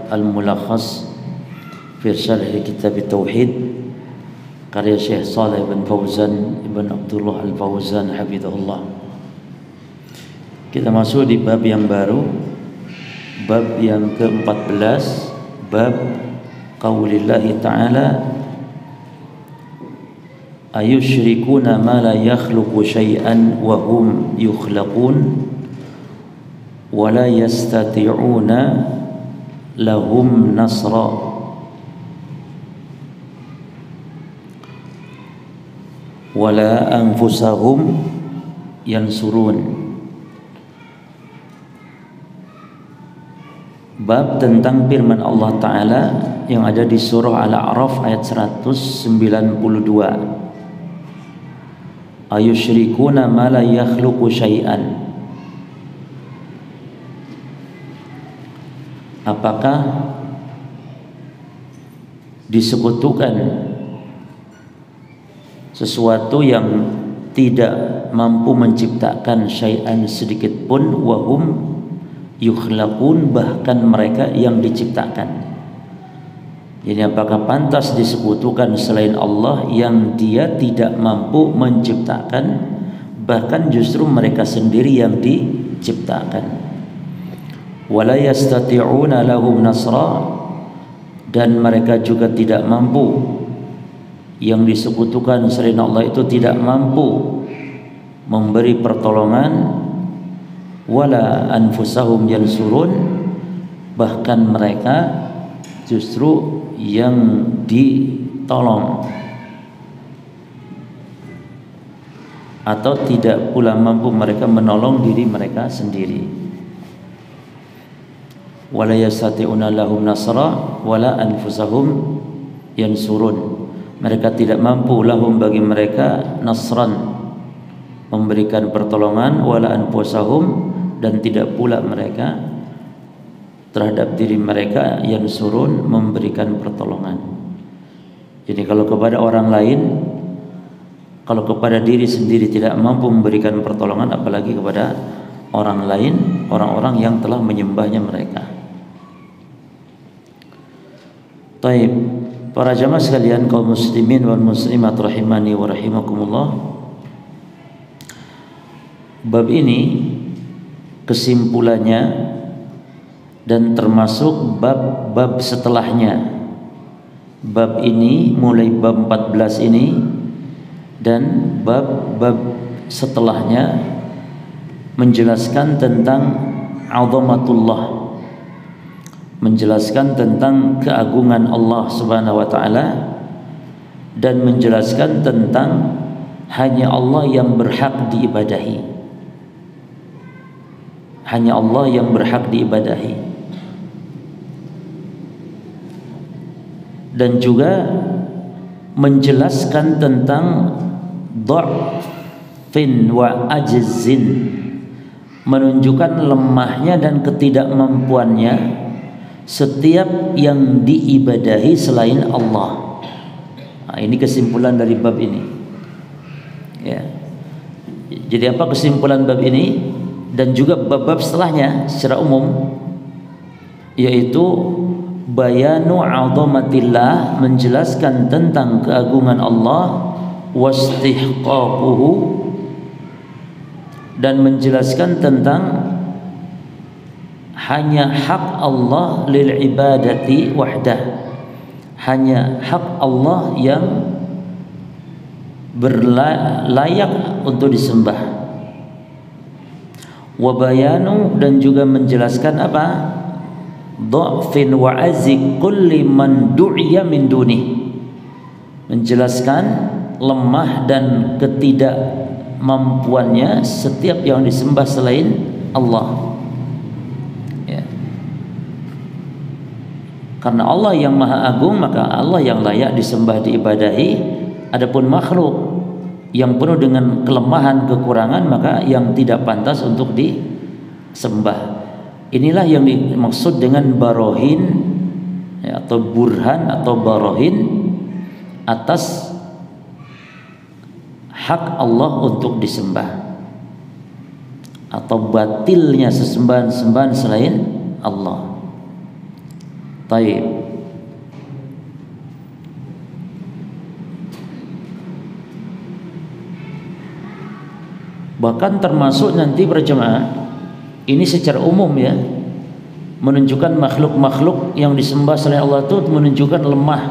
Al-Mulakhas fi Syarh Kitab Tauhid karya Syekh Shalih bin Fauzan Ibn Abdullah Al-Fauzan hafizahullah. Kita masuk di bab yang baru, bab yang ke-14, bab qaulillahi ta'ala ayusyrikuna ma la yakhluqu syai'an wa hum yukhlaqun wa la yastati'una lahum nasra wala anfusahum yansurun. Bab tentang firman Allah Ta'ala yang ada di surah Al-A'raf ayat 192. Ayusyrikuna ma la yakhluqu syai'an. Apakah disekutukan sesuatu yang tidak mampu menciptakan syai'an sedikit pun, wahum yukhlaqun, bahkan mereka yang diciptakan. Jadi apakah pantas disekutukan selain Allah yang dia tidak mampu menciptakan, bahkan justru mereka sendiri yang diciptakan. Wala yastati'una lahum nasra, dan mereka juga tidak mampu, yang disekutukan selain Allah itu tidak mampu memberi pertolongan. Wala anfusahum yansurun, bahkan mereka justru yang ditolong, atau tidak pula mampu mereka menolong diri mereka sendiri. Wala yastati'una lahum nasra wala anfusahum yansurun, mereka tidak mampu lahum bagi mereka nasran memberikan pertolongan, wala anfusahum dan tidak pula mereka terhadap diri mereka yansurun memberikan pertolongan. Jadi kalau kepada orang lain, kalau kepada diri sendiri tidak mampu memberikan pertolongan, apalagi kepada orang lain, orang-orang yang telah menyembahnya mereka. Taib, para jamaah sekalian, kaum muslimin wal muslimat rahimani wa rahimakumullah. Bab ini kesimpulannya dan termasuk bab-bab setelahnya. Bab ini mulai bab 14 ini dan bab-bab setelahnya menjelaskan tentang azamatullah, menjelaskan tentang keagungan Allah Subhanahu wa taala, dan menjelaskan tentang hanya Allah yang berhak diibadahi. Hanya Allah yang berhak diibadahi. Dan juga menjelaskan tentang dha'fin wa ajzin, menunjukkan lemahnya dan ketidakmampuannya setiap yang diibadahi selain Allah. Nah, ini kesimpulan dari bab ini. Ya. Jadi apa kesimpulan bab ini dan juga bab-bab setelahnya secara umum, yaitu bayanu 'azamatillah, menjelaskan tentang keagungan Allah, wastihqaquhu, dan menjelaskan tentang hanya hak Allah lil ibadati wahdah, hanya hak Allah yang berlayak untuk disembah. Wa bayanu, dan juga menjelaskan apa? Dha'fin wa azzi kulli man du'iya min dunih, menjelaskan lemah dan ketidakmampuannya setiap yang disembah selain Allah. Karena Allah yang maha agung, maka Allah yang layak disembah, diibadahi. Adapun makhluk yang penuh dengan kelemahan, kekurangan, maka yang tidak pantas untuk disembah. Inilah yang dimaksud dengan barohin, ya, atau burhan atau barohin atas hak Allah untuk disembah, atau batilnya sesembahan-sembahan selain Allah. Taib. Bahkan termasuk nanti berjemaah ini secara umum ya, menunjukkan makhluk-makhluk yang disembah selain Allah itu menunjukkan lemah,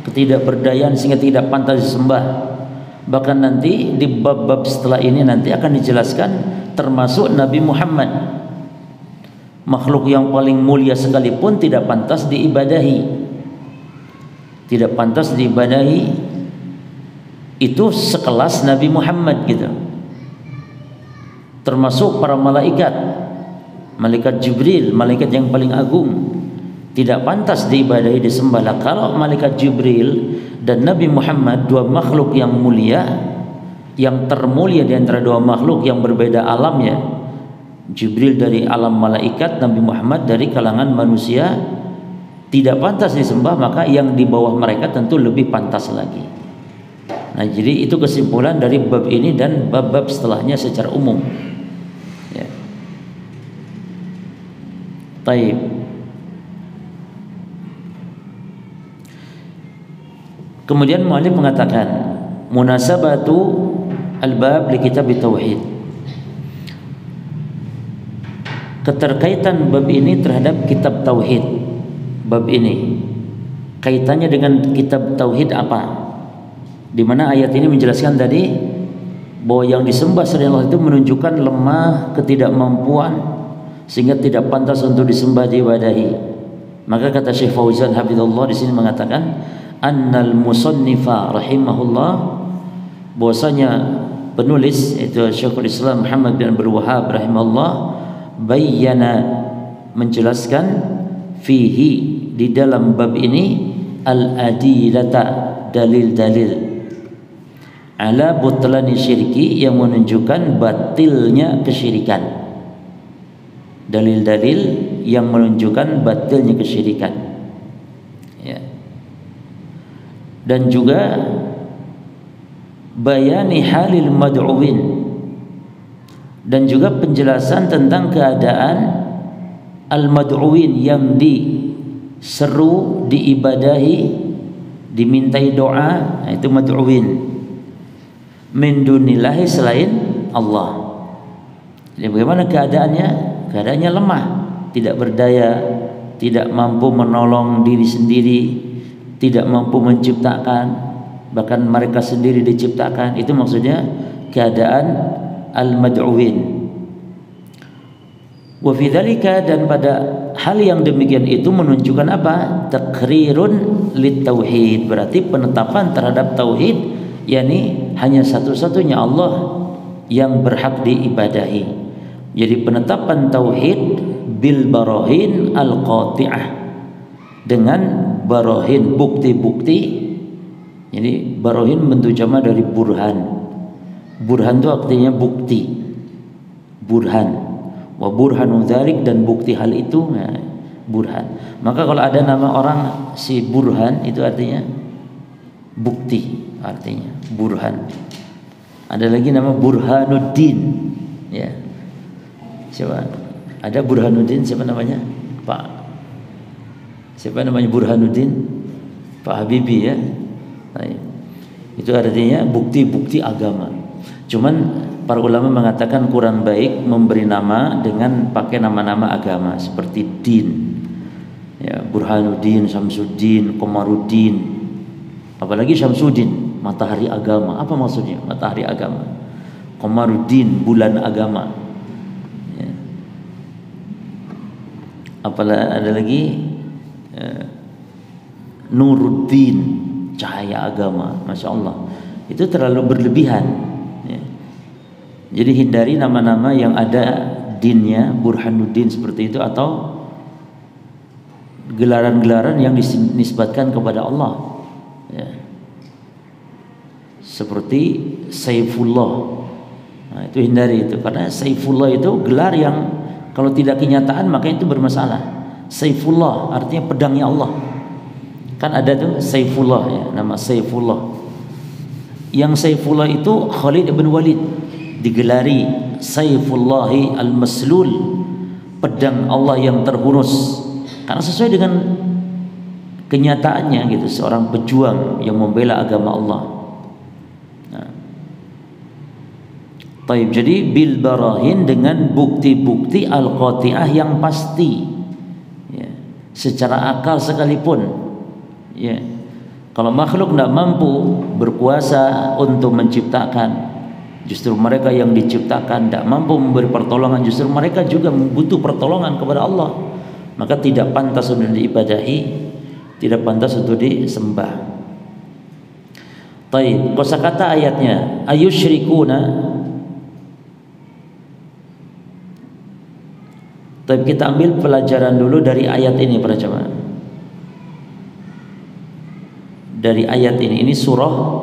ketidakberdayaan sehingga tidak pantas disembah. Bahkan nanti di bab-bab setelah ini nanti akan dijelaskan termasuk Nabi Muhammad, makhluk yang paling mulia sekalipun tidak pantas diibadahi, tidak pantas diibadahi. Itu sekelas Nabi Muhammad gitu. Termasuk para malaikat, malaikat Jibril, malaikat yang paling agung, tidak pantas diibadahi disembah. Kalau malaikat Jibril dan Nabi Muhammad, dua makhluk yang mulia, yang termulia di antara dua makhluk yang berbeda alamnya, Jibril dari alam malaikat, Nabi Muhammad dari kalangan manusia, tidak pantas disembah, maka yang di bawah mereka tentu lebih pantas lagi. Nah, jadi itu kesimpulan dari bab ini dan bab-bab setelahnya secara umum. Ya. Taib. Kemudian muallif mengatakan munasabatu al-bab li kitab tauhid. Keterkaitan bab ini terhadap kitab tauhid. Bab ini kaitannya dengan kitab tauhid apa? Di mana ayat ini menjelaskan tadi bahwa yang disembah selain Allah itu menunjukkan lemah, ketidakmampuan sehingga tidak pantas untuk disembah, diibadahi. Maka kata Syekh Fauzan hafizallahu di sini mengatakan annal musannifa rahimahullah, bahwasanya penulis itu Syekhul Islam Muhammad bin Abdul Wahhab rahimahullah bayyana, menjelaskan fihi, di dalam bab ini al-adilata, dalil-dalil ala butlani syirki, yang menunjukkan batilnya kesyirikan, dalil-dalil yang menunjukkan batilnya kesyirikan ya. Dan juga bayani halil mad'uwin, dan juga penjelasan tentang keadaan al-mad'uwin yang diseru, diibadahi, dimintai doa, itu mad'uwin min dunillahi, selain Allah. Jadi bagaimana keadaannya? Keadaannya lemah, tidak berdaya, tidak mampu menolong diri sendiri, tidak mampu menciptakan, bahkan mereka sendiri diciptakan. Itu maksudnya keadaan al-mad'uwin. Wa fi dzalika, dan pada hal yang demikian itu menunjukkan apa? Taqrirun lit tauhid, berarti penetapan terhadap tauhid, yakni hanya satu-satunya Allah yang berhak diibadahi. Jadi penetapan tauhid bil barahin al qati'ah, dengan barahin, bukti-bukti. Jadi barahin bentuk jama dari burhan. Burhan itu artinya bukti, burhan. Wa burhanu dzalik, dan bukti hal itu, nah, burhan. Maka kalau ada nama orang si Burhan, itu artinya bukti, artinya burhan. Ada lagi nama Burhanuddin ya. Siapa? Ada Burhanuddin, siapa namanya? Pak. Siapa namanya Burhanuddin? Pak Habibie ya. Nah, itu artinya bukti-bukti agama. Cuman para ulama mengatakan kurang baik memberi nama dengan pakai nama-nama agama seperti din. Ya, Burhanuddin, Samsuddin, Komaruddin. Apalagi Syamsuddin, matahari agama. Apa maksudnya matahari agama? Komaruddin, bulan agama. Ya. Apalagi ada lagi Nuruddin, cahaya agama. Masya Allah, itu terlalu berlebihan ya. Jadi hindari nama-nama yang ada dinnya, Burhanuddin seperti itu, atau gelaran-gelaran yang dinisbatkan kepada Allah ya. Seperti Saifullah. Nah, itu hindari itu, karena Saifullah itu gelar yang kalau tidak kenyataan maka itu bermasalah. Saifullah artinya pedangnya Allah. Kan ada tuh Saifullah ya, nama Saifullah. Yang Saifullah itu Khalid bin Walid, digelari Saifullahi al-Maslul, pedang Allah yang terhunus. Karena sesuai dengan kenyataannya gitu, seorang pejuang yang membela agama Allah. Nah, taib, jadi bil barahin, dengan bukti-bukti al-qati'ah yang pasti, ya, secara akal sekalipun, ya. Kalau makhluk tidak mampu berkuasa untuk menciptakan, justru mereka yang diciptakan tidak mampu memberi pertolongan, justru mereka juga butuh pertolongan kepada Allah, maka tidak pantas untuk diibadahi, tidak pantas untuk disembah. Taib, kosakata ayatnya ayusyrikuna. Taib, kita ambil pelajaran dulu dari ayat ini para jemaah. Dari ayat ini surah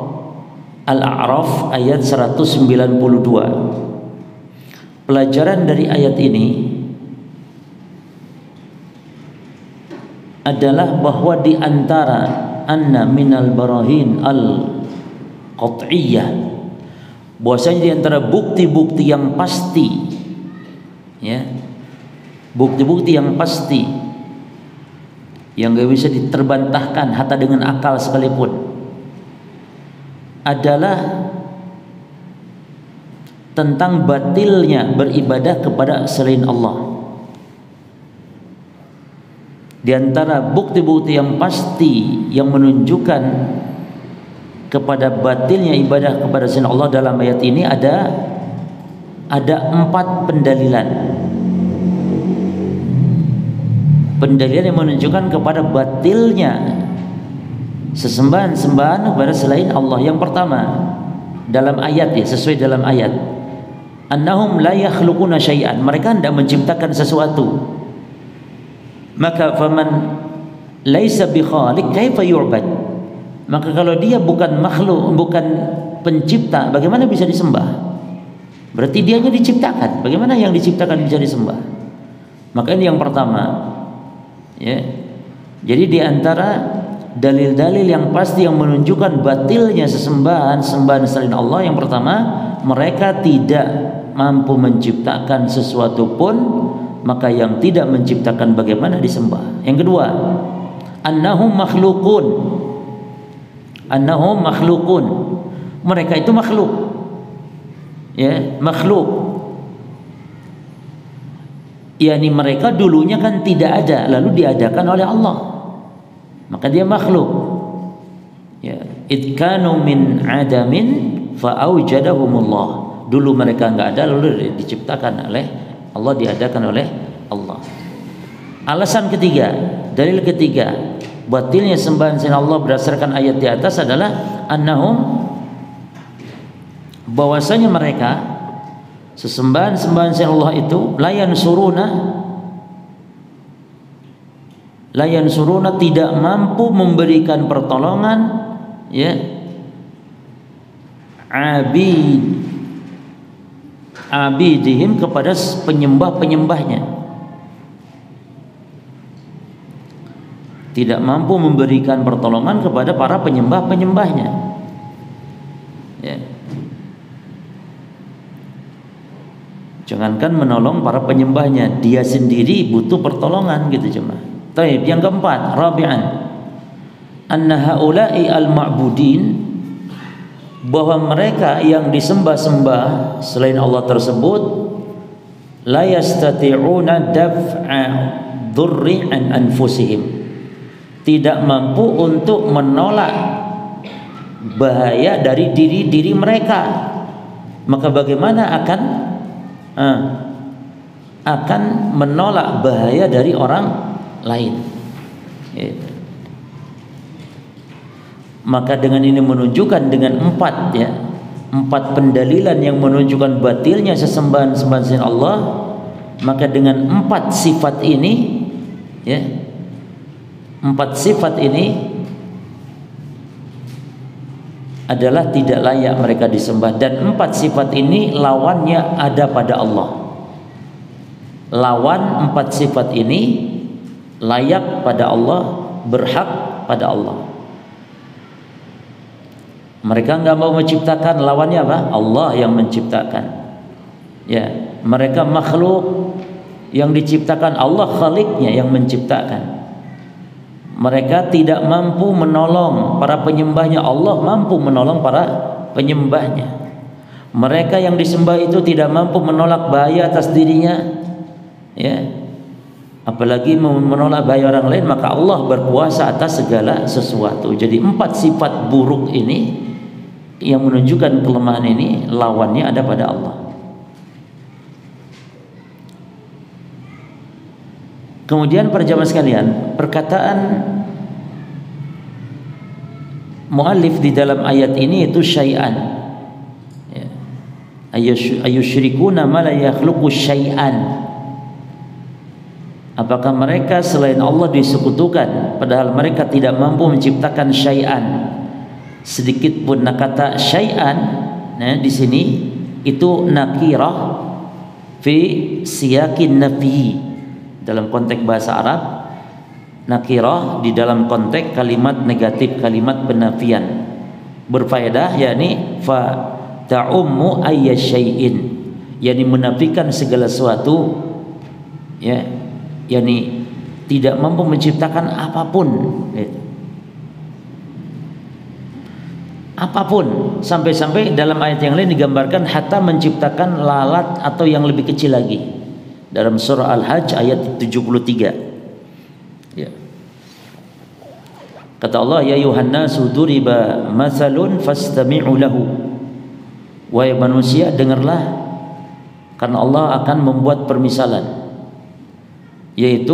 Al-A'raf ayat 192. Pelajaran dari ayat ini adalah bahwa di antara anna minal barahin al-qat'iyyah, bahwasanya di antara bukti-bukti yang pasti, ya, bukti-bukti yang pasti yang gak bisa diterbantahkan hatta dengan akal sekalipun, adalah tentang batilnya beribadah kepada selain Allah. Di antara bukti-bukti yang pasti yang menunjukkan kepada batilnya ibadah kepada selain Allah dalam ayat ini ada 4 pendalilan. Pendalilan yang menunjukkan kepada batilnya sesembahan-sembahan kepada selain Allah. Yang pertama, dalam ayat, ya, sesuai dalam ayat, annahum la yakhluquna syai'an, mereka tidak menciptakan sesuatu. Maka faman laisa bi khaliq kaifa yu'bad, maka kalau dia bukan makhluk, bukan pencipta, bagaimana bisa disembah? Berarti dianya diciptakan, bagaimana yang diciptakan bisa disembah? Maka ini yang pertama, ya. Jadi di antara dalil-dalil yang pasti yang menunjukkan batilnya sembahan selain Allah, yang pertama, mereka tidak mampu menciptakan sesuatu pun, maka yang tidak menciptakan bagaimana disembah. Yang kedua, annahum makhluqun. Annahum makhluqun, mereka itu makhluk, ya, makhluk. yakni mereka dulunya kan tidak ada, lalu diadakan oleh Allah, maka dia makhluk. Ya, idkanu min adamin fa'aujadahumullah. Dulu mereka enggak ada, lalu diciptakan oleh Allah, diadakan oleh Allah. Alasan ketiga, dalil ketiga batilnya sembahan selain Allah berdasarkan ayat di atas adalah annahum, bahwasanya mereka sesembahan-sembahan selain Allah itu la yansuruna tidak mampu memberikan pertolongan, ya, abidihim kepada penyembah-penyembahnya, tidak mampu memberikan pertolongan kepada para penyembah-penyembahnya, ya. Jangankan menolong para penyembahnya, dia sendiri butuh pertolongan, gitu jemaah. Baik, yang keempat, rabi'an, anna haula'i al-ma'budin, bahwa mereka yang disembah-sembah selain Allah tersebut la yastati'una daf'a dhurri an anfusihim, tidak mampu untuk menolak bahaya dari diri mereka, maka bagaimana akan menolak bahaya dari orang lain, gitu. Maka dengan ini menunjukkan dengan empat pendalilan yang menunjukkan batilnya sesembahan-sembahan selain Allah, maka dengan empat sifat ini, ya, empat sifat ini adalah tidak layak mereka disembah, dan empat sifat ini lawannya ada pada Allah. Lawan empat sifat ini layak pada Allah, berhak pada Allah. Mereka enggak mau menciptakan, lawannya apa? Allah yang menciptakan. Ya, mereka makhluk yang diciptakan, Allah khaliknya yang menciptakan. Mereka tidak mampu menolong para penyembahnya. Allah mampu menolong para penyembahnya. Mereka yang disembah itu tidak mampu menolak bahaya atas dirinya, ya, apalagi menolak bahaya orang lain, maka Allah berkuasa atas segala sesuatu. Jadi 4 sifat buruk ini yang menunjukkan kelemahan ini, lawannya ada pada Allah. Kemudian para jamaah sekalian, perkataan muallif di dalam ayat ini itu syai'an, ya. Ayusyrikuna ma la yakhluqu syai'an. Apakah mereka selain Allah disekutukan padahal mereka tidak mampu menciptakan syai'an sedikit pun. Nah, kata syai'an, nah, di sini itu nakirah fi siyakin nafi. Dalam konteks bahasa Arab, nakirah di dalam konteks kalimat negatif, kalimat penafian, berfaedah yakni fa ta'ummu ayya syai'in, yakni menafikan segala sesuatu, ya, yakni tidak mampu menciptakan apapun, gitu. Apapun, sampai-sampai dalam ayat yang lain digambarkan hatta menciptakan lalat atau yang lebih kecil lagi. Dalam surah Al-Hajj ayat 73, ya. Kata Allah, ya ayuhan nasu duriba mathalun fastami'u lahu. Wahai manusia, dengarlah, karena Allah akan membuat permisalan, yaitu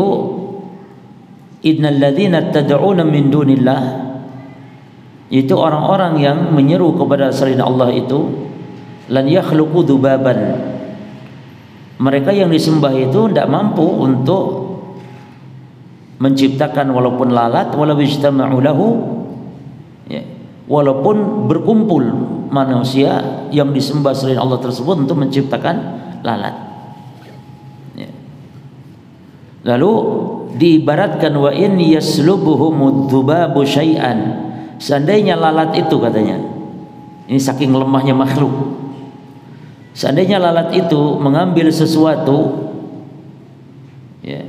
innal ladzina tad'una min dunillah, yaitu orang-orang yang menyeru kepada selain Allah itu, lan yakhluqu dzubaban, mereka yang disembah itu tidak mampu untuk menciptakan walaupun lalat, walau ijtama'u lahu, ya, walaupun berkumpul manusia yang disembah selain Allah tersebut untuk menciptakan lalat, ya. Lalu diibaratkan wa in yaslubuhumud dzubabu syai'an, seandainya lalat itu, katanya, ini saking lemahnya makhluk, seandainya lalat itu mengambil sesuatu, ya,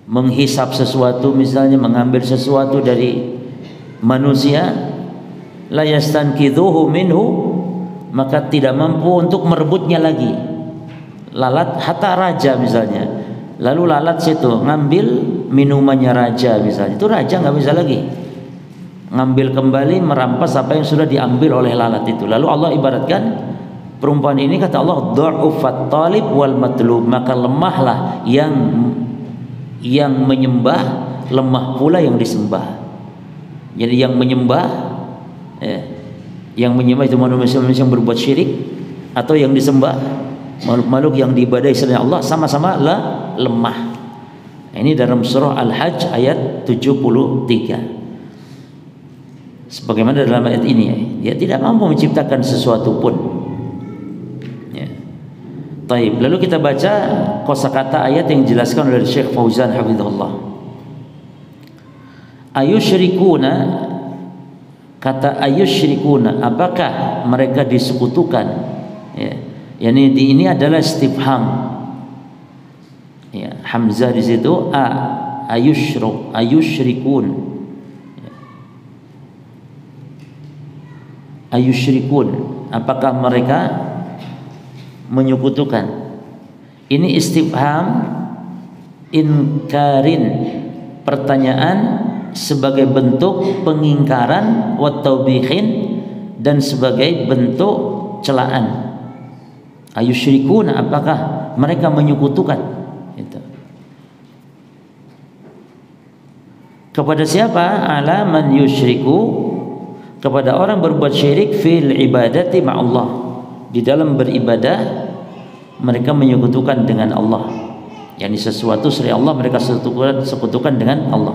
menghisap sesuatu, misalnya mengambil sesuatu dari manusia, la yastankidhuhu minhu, maka tidak mampu untuk merebutnya lagi. Lalat hatta raja misalnya, lalu lalat situ ngambil minumannya raja misalnya, itu raja nggak bisa lagi ngambil kembali, merampas apa yang sudah diambil oleh lalat itu. Lalu Allah ibaratkan perumpamaan ini, kata Allah, du'ufat talib wal matlub, maka lemahlah yang menyembah, lemah pula yang disembah. Jadi yang menyembah, yang menyembah itu manusia-manusia yang berbuat syirik, atau yang disembah makhluk-makhluk yang diibadahi selain Allah, sama-sama lemah. Ini dalam surah Al-Hajj ayat 73. Sebagaimana dalam ayat ini, dia tidak mampu menciptakan sesuatu pun. Taib. Lalu kita baca kosakata ayat yang dijelaskan oleh Syekh Fauzan hafizahullah. Ayusyrikuna, kata ayusyrikuna, apakah mereka disekutukan, ya. Yani ini adalah istifham, ya, hamzah di situ, ayusyrikun, ya. Ayusyrikun, apakah mereka menyekutukan. Ini istifham inkarin, pertanyaan sebagai bentuk pengingkaran, wa taubihin, dan sebagai bentuk celaan. Ayusyrikun, apakah mereka menyekutukan, itu. Kepada siapa? Ala man yusyriku, kepada orang berbuat syirik fil ibadati ma'allah, di dalam beribadah mereka menyekutukan dengan Allah, yakni sesuatu selain Allah mereka sekutukan dengan Allah.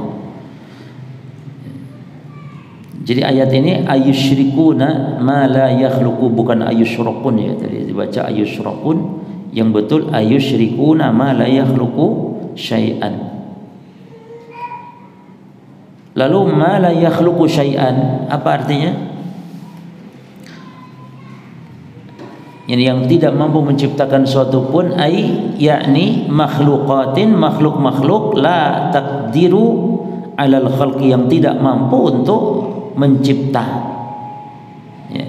Jadi ayat ini ayusyrikuna ma la yakhluqu, bukan ayusyrakun, ya, tadi dibaca ayusyrakun, yang betul ayusyrikuna ma la yakhluqu syai'an. Lalu ma la yakhluqu syai'an, apa artinya? Yang tidak mampu menciptakan suatu pun, yakni makhluqatin, makhluk-makhluk la taqdiru 'alal khalqi, yang tidak mampu untuk mencipta, ya.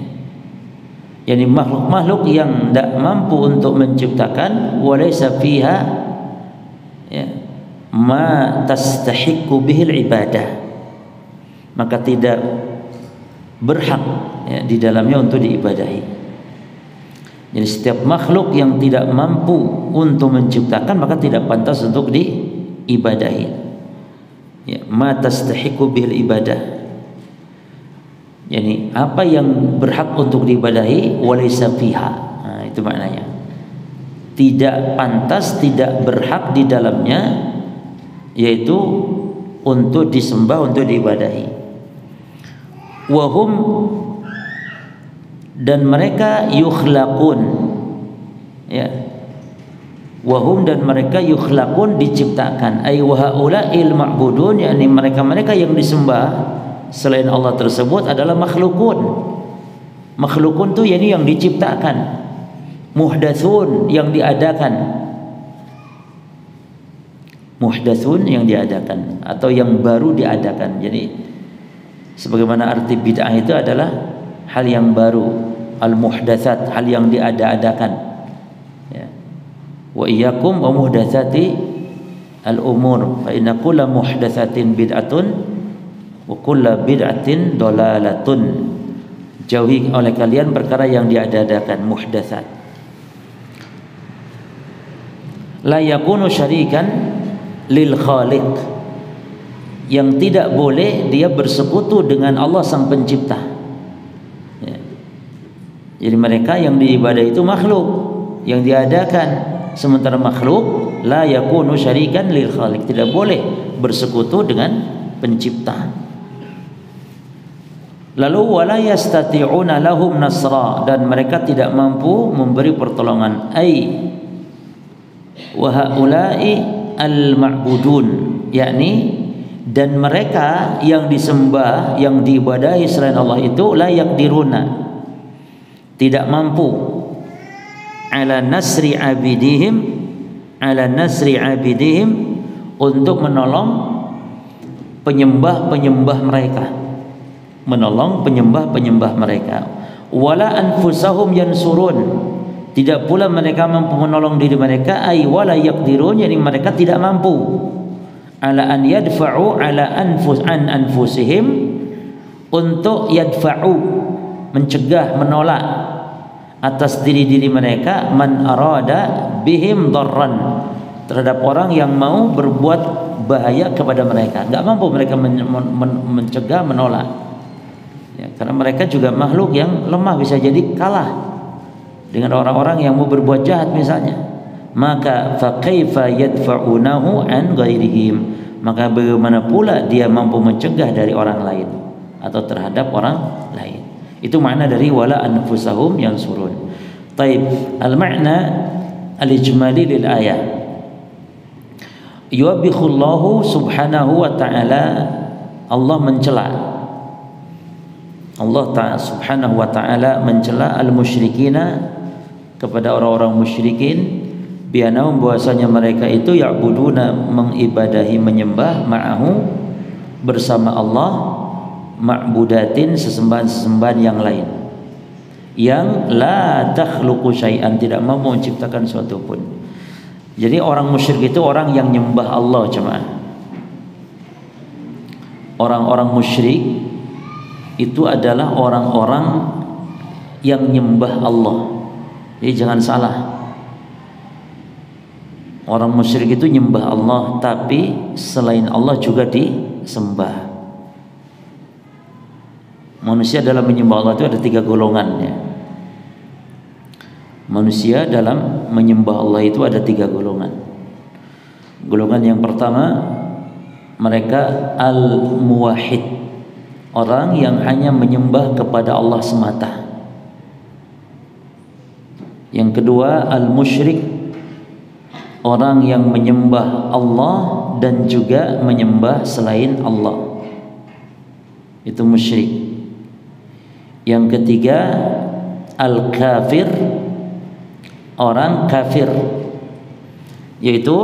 Yani makhluk-makhluk yang tidak mampu untuk menciptakan, walaysa fiha, ya, ma tastahiqqu bihil ibadah, maka tidak berhak, ya, di dalamnya untuk diibadahi. Jadi setiap makhluk yang tidak mampu untuk menciptakan maka tidak pantas untuk diibadahi, ya, ma tastahiqqu bihil ibadah. Yani apa yang berhak untuk diibadahi, walaysa fiha, nah, itu maknanya tidak pantas, tidak berhak di dalamnya, yaitu untuk disembah, untuk diibadahi. Wahum, dan mereka yukhlaqun, ya, wahum, dan mereka yukhlaqun, diciptakan, ay wa haula'il ma'budun, yakni mereka-mereka yang disembah selain Allah tersebut adalah makhlukun. Makhlukun itu yakni yang diciptakan, muhdatsun, yang diadakan, muhdatsun yang diadakan atau yang baru diadakan. Jadi sebagaimana arti bid'ah itu adalah hal yang baru, al-muhdatsat, hal yang diada-adakan, ya. Wa iyyakum wa muhdatsati al-umur fa inna kulla muhdatsatin bid'atun wa kulla bid'atin dalalatun. Jauhi oleh kalian perkara yang diada-adakan, muhdatsat. La yakunu syarikan lil khaliq, yang tidak boleh dia bersekutu dengan Allah sang pencipta, ya. Jadi mereka yang diibadah itu makhluk yang diadakan, sementara makhluk la yakunu syarikan lil khaliq, tidak boleh bersekutu dengan pencipta. Lalu wala yastati'una lahum nasra, dan mereka tidak mampu memberi pertolongan, ai wa haula'i al-ma'budun, yakni dan mereka yang disembah, yang diibadahi selain Allah itu, la yaqdiruna, tidak mampu, ala nasri abidihim, ala nasri abidihim, untuk menolong penyembah-penyembah mereka, menolong penyembah-penyembah mereka. Wala anfusahum yansurun, tidak pula mereka mampu menolong diri mereka, ay wala yaqdirun, yani mereka tidak mampu, ala an yadfa'u ala anfusihim, untuk yadfa'u, mencegah, menolak atas diri-diri mereka, man arada bihim darran, terhadap orang yang mau berbuat bahaya kepada mereka. Enggak mampu mereka mencegah, menolak, ya, karena mereka juga makhluk yang lemah, bisa jadi kalah dengan orang-orang yang mau berbuat jahat misalnya. Maka fa kaifa yadfa'unahu an ghairihim, maka bagaimana pula dia mampu mencegah dari orang lain atau terhadap orang lain. Itu makna dari wala anfusahum yansurun. Taib, al-ma'na al-ijmali lil ayat, yuwabbihullahu subhanahu wa ta'ala, Allah mencela, Allah ta'ala subhanahu wa ta'ala mencela al-musyrikina, kepada orang-orang musyrikin, bianahum, bahwasanya mereka itu ya'buduna, mengibadahi, menyembah, ma'ahu, bersama Allah, ma'budatin, sesembahan-sesembahan yang lain, yang la takhluqu syai'an, tidak mampu menciptakan suatu pun. Jadi orang musyrik itu orang yang nyembah Allah, jemaah. Orang-orang musyrik itu adalah orang-orang yang nyembah Allah. Jadi jangan salah, orang musyrik itu nyembah Allah, tapi selain Allah juga disembah. Manusia dalam menyembah Allah itu ada 3 golongan, ya. Manusia dalam menyembah Allah itu ada 3 golongan. Golongan yang pertama, mereka al-muwahhid, orang yang hanya menyembah kepada Allah semata. Yang kedua, al-musyrik, orang yang menyembah Allah dan juga menyembah selain Allah, itu musyrik. Yang ketiga, al-kafir, orang kafir, yaitu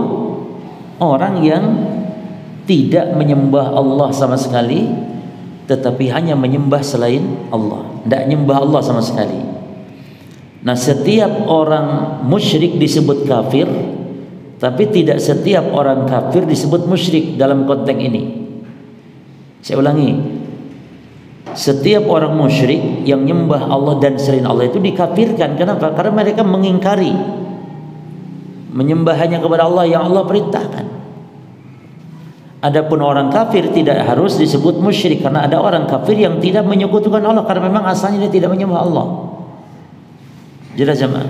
orang yang tidak menyembah Allah sama sekali, tetapi hanya menyembah selain Allah, tidak menyembah Allah sama sekali. Nah, setiap orang musyrik disebut kafir, tapi tidak setiap orang kafir disebut musyrik dalam konteks ini. Saya ulangi, setiap orang musyrik yang menyembah Allah dan selain Allah itu dikafirkan. Kenapa? Karena mereka mengingkari menyembah hanya kepada Allah yang Allah perintahkan. Adapun orang kafir tidak harus disebut musyrik, karena ada orang kafir yang tidak menyekutukan Allah karena memang asalnya dia tidak menyembah Allah. Jelas jemaah.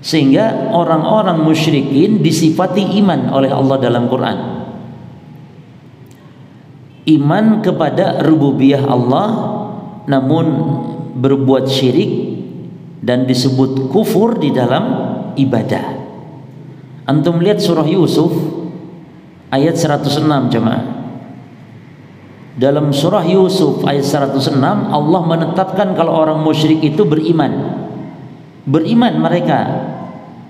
Sehingga orang-orang musyrikin disifati iman oleh Allah dalam Quran. Iman kepada rububiyah Allah, namun berbuat syirik dan disebut kufur di dalam ibadah. Antum lihat surah Yusuf ayat 106 jemaah. Dalam surah Yusuf ayat 106 Allah menetapkan kalau orang musyrik itu beriman. Beriman mereka,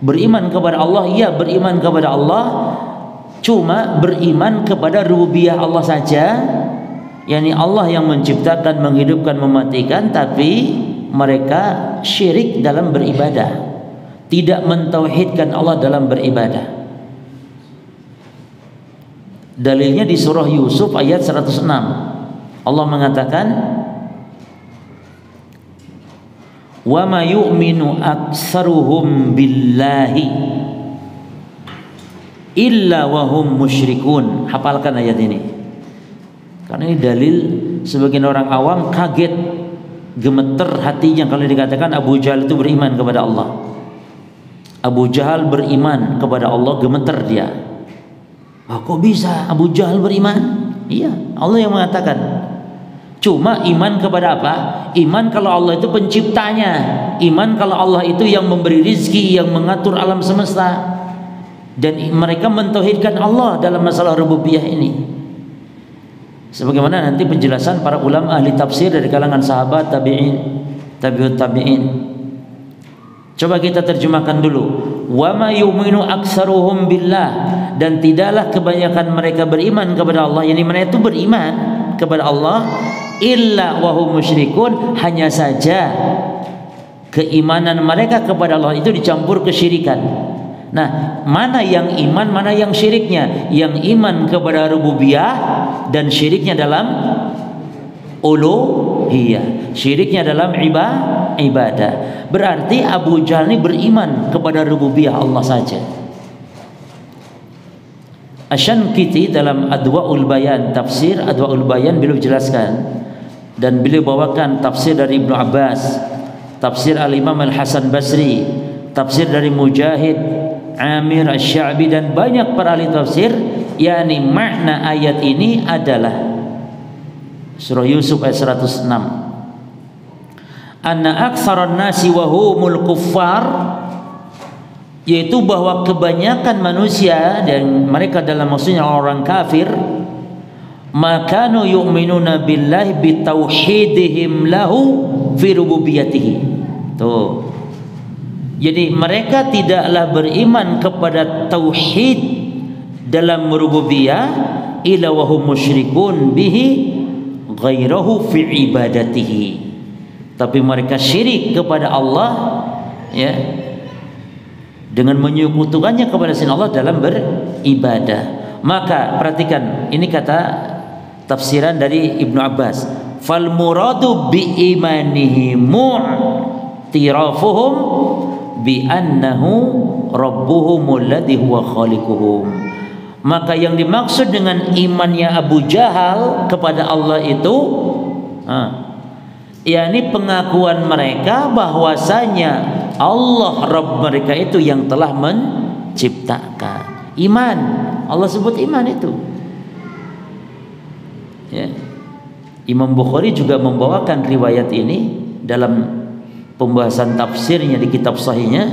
beriman kepada Allah, ya beriman kepada Allah, cuma beriman kepada rububiyah Allah saja, yakni Allah yang menciptakan, menghidupkan, mematikan, tapi mereka syirik dalam beribadah, tidak mentauhidkan Allah dalam beribadah. Dalilnya di surah Yusuf ayat 106 Allah mengatakan, wa ma yu'minu aktsaruhum billahi illa wa hum musyrikun. Hafalkan ayat ini, karena ini dalil sebagian orang awam kaget, gemeter hatinya kalau dikatakan Abu Jahal itu beriman kepada Allah. Abu Jahal beriman kepada Allah, gemeter dia. Kok bisa Abu Jahal beriman? Iya, Allah yang mengatakan. Cuma iman kepada apa? Iman kalau Allah itu penciptanya, iman kalau Allah itu yang memberi rizki, yang mengatur alam semesta, dan mereka mentauhidkan Allah dalam masalah rububiyah ini. Sebagaimana nanti penjelasan para ulama ahli tafsir dari kalangan sahabat, tabi'in, tabi'ut tabi'in. Coba kita terjemahkan dulu. Wa ma yu'minu aktsaruhum billah, dan tidaklah kebanyakan mereka beriman kepada Allah, yakni mereka itu beriman kepada Allah, illa wahum musyrikun, hanya saja keimanan mereka kepada Allah itu dicampur kesyirikan. Nah, mana yang iman, mana yang syiriknya? Yang iman kepada rububiyah dan syiriknya dalam uluhiyah, syiriknya dalam ibadah. Berarti Abu Jahal ini beriman kepada rububiyah Allah saja. Asy-Syankiti dalam Adwaul Bayan, tafsir Adwaul Bayan, beliau jelaskan dan beliau bawakan tafsir dari Ibnu Abbas, tafsir Al-Imam Al-Hasan Basri, tafsir dari Mujahid, Amir Asy-Sya'bi, dan banyak para ahli tafsir, yakni makna ayat ini adalah surah Yusuf ayat 106, anna aktsaran nasi wa humul kuffar, yaitu bahwa kebanyakan manusia dan mereka dalam maksudnya orang kafir, makanu yu'minuna billahi bitauhidihim lahu fi rububiyatihi. Tuh. Jadi mereka tidaklah beriman kepada tauhid dalam rububiyah, illa wa hum musyrikun bihi ghairahu fi ibadatihi. Tapi mereka syirik kepada Allah, ya, dengan menyekutukannya kepada selain Allah dalam beribadah. Maka perhatikan, ini kata tafsiran dari Ibnu Abbas, fal muradu bi imanihi mu'tirafuhum bi annahu rabbuhum alladhi huwa khaliquhum. Maka yang dimaksud dengan imannya Abu Jahal kepada Allah itu, yakni pengakuan mereka bahwasanya Allah Rabb mereka itu yang telah menciptakan. Iman, Allah sebut iman itu, ya. Imam Bukhari juga membawakan riwayat ini dalam pembahasan tafsirnya di kitab sahihnya.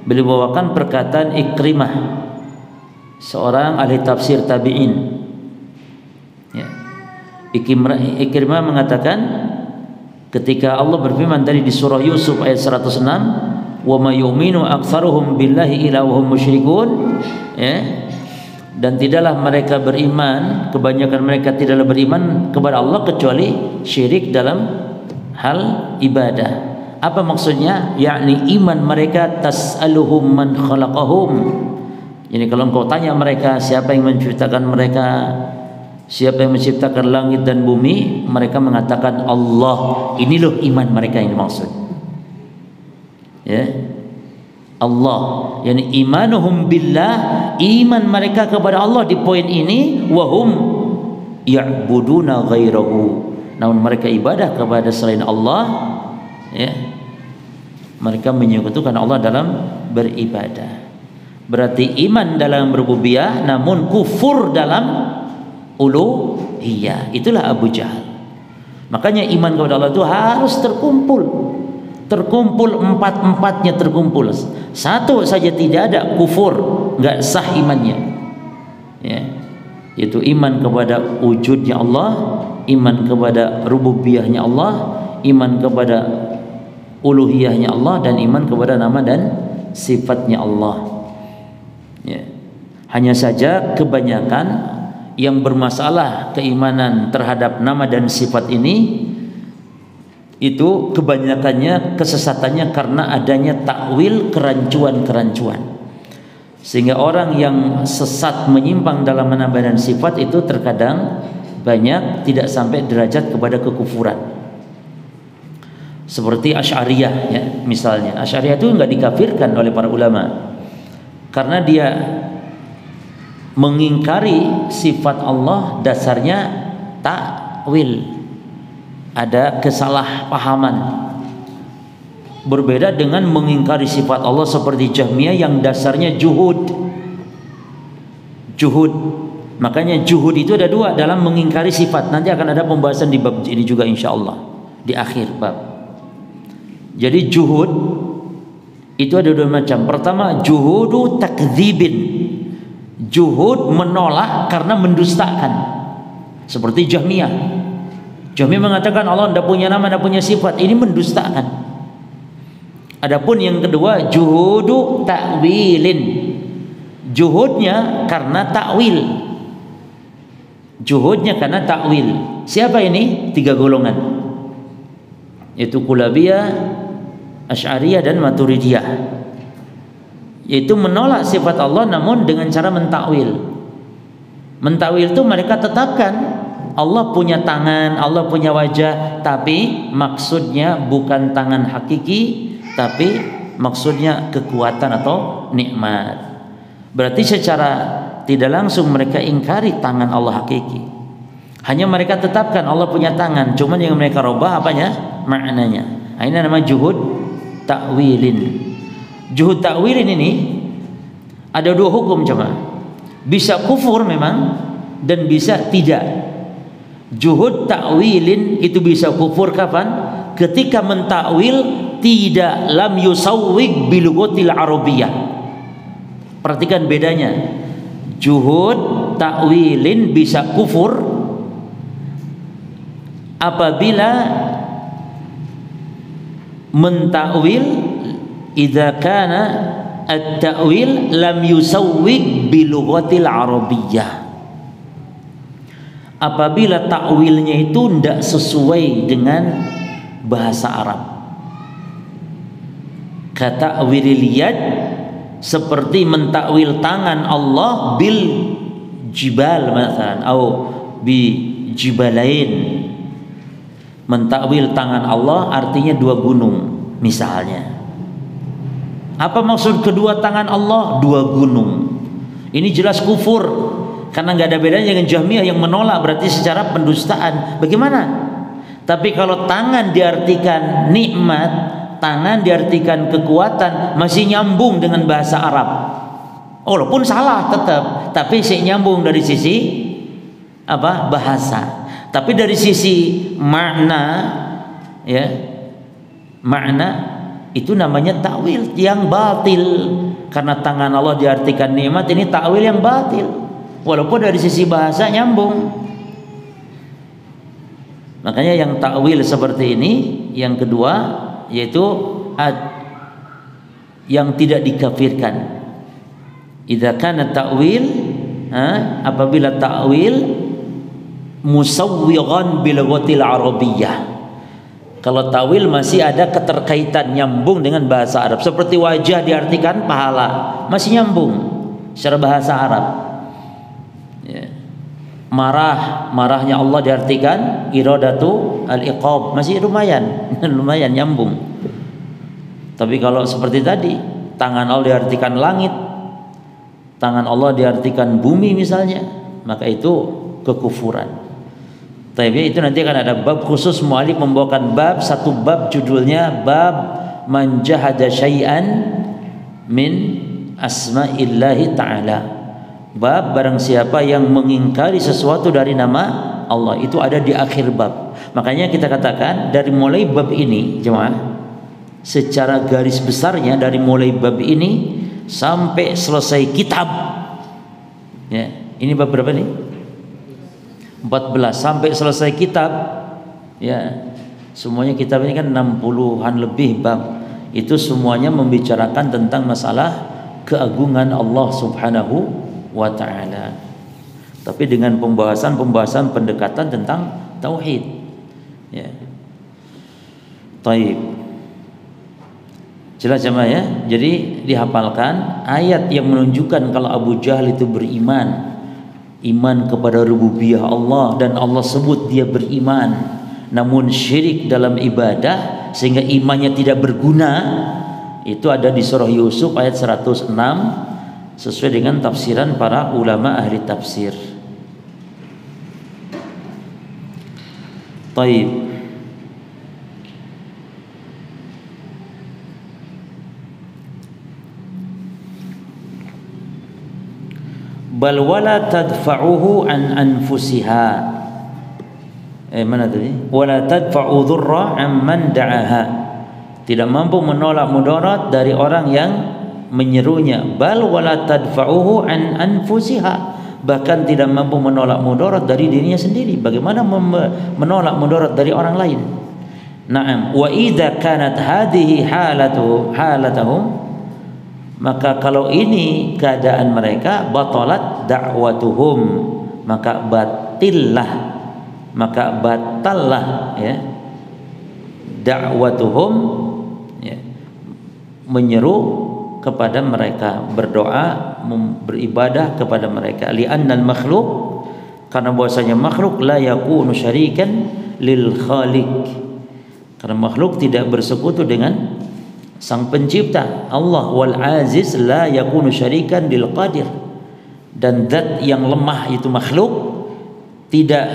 Beliau bawakan perkataan Ikrimah, seorang ahli tafsir tabi'in, ya. Ikrimah mengatakan ketika Allah berfirman tadi di surah Yusuf ayat 106, wa ma yu'minu aktsaruhum billahi illa wa hum musyrikun, ya, dan tidaklah mereka beriman, kebanyakan mereka tidaklah beriman kepada Allah kecuali syirik dalam hal ibadah. Apa maksudnya? Yakni iman mereka tas'aluhum man khalaqahum. Jadi kalau engkau tanya mereka siapa yang menciptakan mereka, siapa yang menciptakan langit dan bumi, mereka mengatakan Allah. Ini loh iman mereka yang dimaksud. Ya. Allah, yakni imanuhum billah, iman mereka kepada Allah di poin ini, wahum ya'buduna ghairahu. Namun mereka ibadah kepada selain Allah, ya. Mereka menyekutukan Allah dalam beribadah. Berarti iman dalam rububiyah namun kufur dalam uluhiyah. Itulah Abu Jahal. Makanya iman kepada Allah itu harus terkumpul. Terkumpul empat-empatnya terkumpul. Satu saja tidak ada, kufur, enggak sah imannya. Ya. Yaitu iman kepada wujudnya Allah, iman kepada rububiyahnya Allah, iman kepada uluhiyahnya Allah, dan iman kepada nama dan sifatnya Allah. Ya. Hanya saja kebanyakan yang bermasalah keimanan terhadap nama dan sifat ini, itu kebanyakannya kesesatannya karena adanya takwil, kerancuan-kerancuan, sehingga orang yang sesat menyimpang dalam nama dan sifat itu terkadang banyak tidak sampai derajat kepada kekufuran. Seperti Asy'ariyah, ya, misalnya Asy'ariyah itu enggak dikafirkan oleh para ulama karena dia mengingkari sifat Allah dasarnya takwil. Ada kesalahpahaman. Berbeda dengan mengingkari sifat Allah seperti Jahmiyah yang dasarnya juhud. Juhud. Makanya juhud itu ada dua dalam mengingkari sifat. Nanti akan ada pembahasan di bab ini juga insyaallah di akhir bab. Jadi juhud itu ada dua macam. Pertama, juhudu takdzibin. Juhud menolak karena mendustakan. Seperti Jahmiyah. Jahmiyah mengatakan Allah tidak punya nama, tidak punya sifat. Ini mendustakan. Adapun yang kedua, juhudu ta'wilin. Juhudnya karena takwil. Juhudnya karena takwil. Siapa ini? Tiga golongan, yaitu Kulabiyah, Asy'ariyah, dan Maturidiyah. Yaitu menolak sifat Allah namun dengan cara mentakwil. Mentakwil itu mereka tetapkan Allah punya tangan, Allah punya wajah, tapi maksudnya bukan tangan hakiki, tapi maksudnya kekuatan atau nikmat. Berarti secara tidak langsung mereka ingkari tangan Allah hakiki. Hanya mereka tetapkan Allah punya tangan, cuman yang mereka rubah apanya? Maknanya. Nah, ini namanya juhud takwilin. Juhud takwilin ini ada dua hukum coba. Bisa kufur memang dan bisa tidak. Juhud takwilin itu bisa kufur kapan? Ketika mentakwil tidak lam yusawwig bilughatil arabiyyah. Perhatikan bedanya. Juhud takwilin bisa kufur apabila mentakwil idza kana at-ta'wil lam yusawwig bilughatil arabiyyah. Apabila takwilnya itu tidak sesuai dengan bahasa Arab. Kata ta'wilil yad seperti mentakwil tangan Allah bil jibal misalnya, atau bi jibalain. Mentakwil tangan Allah artinya dua gunung misalnya. Apa maksud kedua tangan Allah? Dua gunung. Ini jelas kufur. Karena nggak ada bedanya dengan Jahmiyah yang menolak, berarti secara pendustaan. Bagaimana? Tapi kalau tangan diartikan nikmat, tangan diartikan kekuatan, masih nyambung dengan bahasa Arab. Walaupun salah tetap, tapi nyambung dari sisi apa? Bahasa. Tapi dari sisi makna, ya, makna itu namanya takwil yang batil. Karena tangan Allah diartikan nikmat, ini takwil yang batil. Walaupun dari sisi bahasa nyambung. Makanya yang takwil seperti ini, yang kedua yaitu yang tidak dikafirkan. Idza kana ta'wil apabila ta'wil musawwighan bil lughatil arabiyyah. Kalau ta'wil masih ada keterkaitan, nyambung dengan bahasa Arab. Seperti wajah diartikan pahala, masih nyambung secara bahasa Arab. Ya. Marahnya Allah diartikan iradatu al-iqab, masih lumayan lumayan nyambung. Tapi kalau seperti tadi, tangan Allah diartikan langit, tangan Allah diartikan bumi misalnya, maka itu kekufuran. Tapi itu nanti akan ada bab khusus, mu'alif membawakan satu bab judulnya bab man jahada syai'an min asma'illahi ta'ala. Bab barang siapa yang mengingkari sesuatu dari nama Allah, itu ada di akhir bab. Makanya kita katakan dari mulai bab ini jemaah, secara garis besarnya dari mulai bab ini sampai selesai kitab, ya, ini bab berapa nih? 14 sampai selesai kitab, ya, semuanya kitab ini kan 60-an lebih bab. Itu semuanya membicarakan tentang masalah keagungan Allah Subhanahu wa ta'ala, tapi dengan pembahasan pendekatan tentang tauhid, ya. Taib. Jelas jemaah ya. Jadi dihafalkan ayat yang menunjukkan kalau Abu Jahal itu beriman, iman kepada rububiyah Allah, dan Allah sebut dia beriman namun syirik dalam ibadah sehingga imannya tidak berguna. Itu ada di surah Yusuf ayat 106 sesuai dengan tafsiran para ulama ahli tafsir. Taib. Bal wala tadfa'uhu an anfusiha. Mana tadi? Wala tadfa'u dhurra amman da'aha. Tidak mampu menolak mudarat dari orang yang menyerunya. Bal wala tadfa'uhu an anfusiha. Bahkan tidak mampu menolak mudarat dari dirinya sendiri. Bagaimana menolak mudarat dari orang lain? Naam. Wa idza kanat hadhihi halatahum, maka kalau ini keadaan mereka, batalat da'watuhum, maka batallah ya da'watuhum, ya, menyeru kepada mereka, berdoa, beribadah kepada mereka. Li'annal makhluk, karena bahwasanya makhluk la yakunu syarikan lil khaliq, karena makhluk tidak bersekutu dengan Sang Pencipta Allah. Wal aziz la yakunu syarikan lil qadir, dan zat yang lemah itu makhluk tidak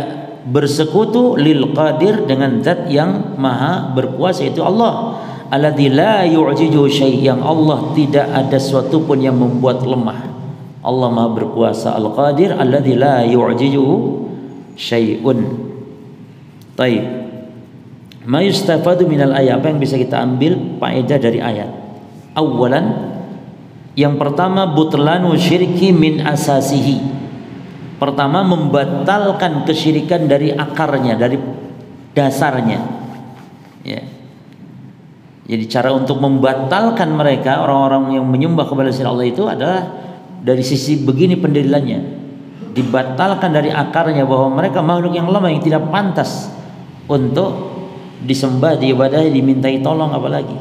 bersekutu lil qadir dengan zat yang maha berkuasa itu Allah. Alladzi la yu'jizu syai', yang Allah tidak ada sesuatu pun yang membuat lemah. Allah maha berkuasa, al qadir alladzi la yu'jizu syai'un. Baik. Ma yustafadu minal ayat, apa yang bisa kita ambil faedah dari ayat? Awalan, yang pertama, butlanu syirki min asasihi. Pertama, membatalkan kesyirikan dari akarnya, dari dasarnya, ya. Jadi cara untuk membatalkan mereka, orang-orang yang menyembah kepada selain Allah itu adalah dari sisi begini pendalilannya. Dibatalkan dari akarnya bahwa mereka makhluk yang lemah yang tidak pantas untuk disembah, diibadahi, dimintai tolong, apalagi.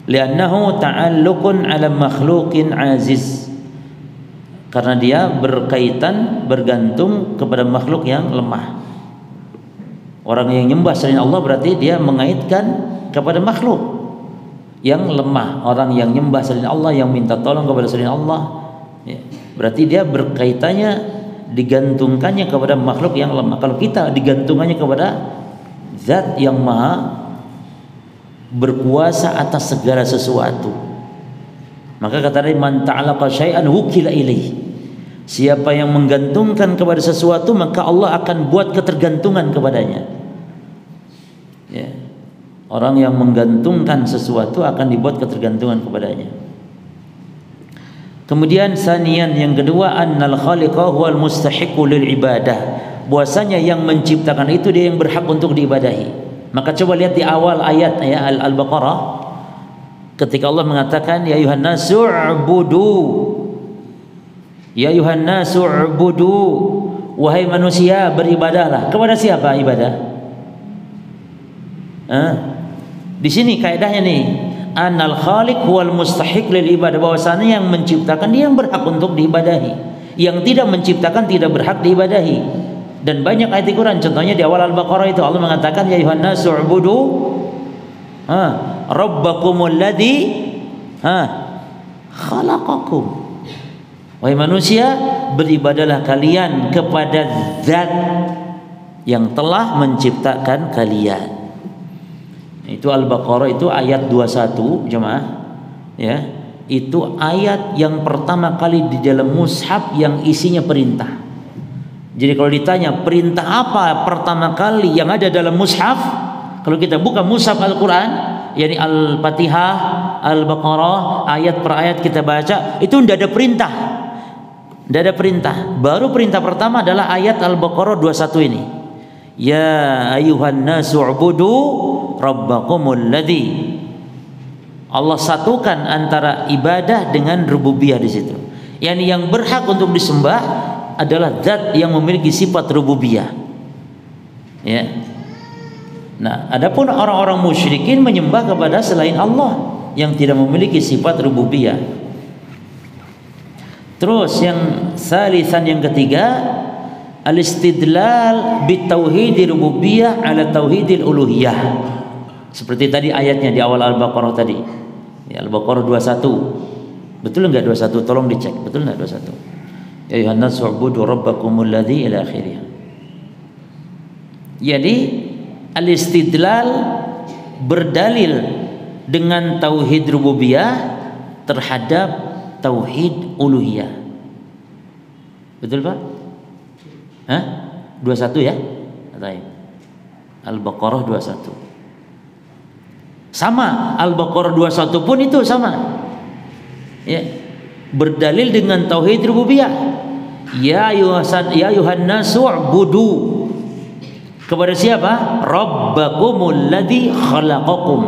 Li'annahu ta'alluqun 'ala makhluqin 'aziz, karena dia berkaitan, bergantung kepada makhluk yang lemah. Orang yang nyembah selain Allah berarti dia mengaitkan kepada makhluk yang lemah. Orang yang nyembah selain Allah, yang minta tolong kepada selain Allah, ya, berarti dia berkaitannya, digantungkannya kepada makhluk yang lemah. Kalau kita digantungannya kepada zat yang maha berkuasa atas segala sesuatu, maka kata dia, man ta'alaqa syai'an wukila ilaih. Siapa yang menggantungkan kepada sesuatu, maka Allah akan buat ketergantungan kepadanya, ya. Orang yang menggantungkan sesuatu akan dibuat ketergantungan kepadanya. Kemudian sanian, yang kedua, annal khaliqa huwal mustahiqu lil ibadah, bahwasanya yang menciptakan itu dia yang berhak untuk diibadahi. Maka coba lihat di awal ayat ya Al-Baqarah, ketika Allah mengatakan ya ayuhan nasu ubudu, Ya ayuhan nasu ubudu, wahai manusia beribadahlah. Kepada siapa ibadah? Di sini kaidahnya nih, anal khaliq huwal mustahiq lil ibadah, bahwasanya yang menciptakan dia yang berhak untuk diibadahi, yang tidak menciptakan tidak berhak diibadahi. Dan banyak ayat Al-Quran, contohnya di awal Al-Baqarah itu Allah mengatakan ya ayuhan nasu ubudu rabbakumul ladzi khalaqakum. Wahai manusia, beribadahlah kalian kepada Zat yang telah menciptakan kalian. Itu Al-Baqarah itu ayat 21 jemaah. Ya, itu ayat yang pertama kali di dalam mushaf yang isinya perintah. Jadi kalau ditanya perintah apa pertama kali yang ada dalam mushaf, kalau kita buka mushaf Al-Quran, yakni Al-Fatihah, Al-Baqarah, ayat per ayat kita baca, itu tidak ada perintah. Tidak ada perintah. Baru perintah pertama adalah ayat Al-Baqarah 21 ini. Ya ayuhan nasu ubudu rabbakumul ladzi. Allah satukan antara ibadah dengan rububiyah di situ. Yang berhak untuk disembah adalah zat yang memiliki sifat rububiyah. Ya. Nah, adapun orang-orang musyrikin menyembah kepada selain Allah yang tidak memiliki sifat rububiyah. Terus yang salisan, yang ketiga, al-istidlal bitauhidil rububiyah ala tauhidil uluhiyah. Seperti tadi ayatnya di awal Al-Baqarah tadi. Ya, Al-Baqarah 21. Betul enggak 21? Tolong dicek. Betul enggak 21? Ya ayuhan nasu ubudu rabbakumul ladzi ila akhirih. Jadi al-istidlal berdalil dengan tauhid rububiyah terhadap tauhid uluhiyah. Betul Pak? 21 ya? Baik. Al-Baqarah 21. Sama, Al-Baqarah 21 pun itu sama. Ya. Berdalil dengan tauhid rububiyah. Ya ayuhan nasu ubudu. Kepada siapa? Rabbakumul ladzi khalaqakum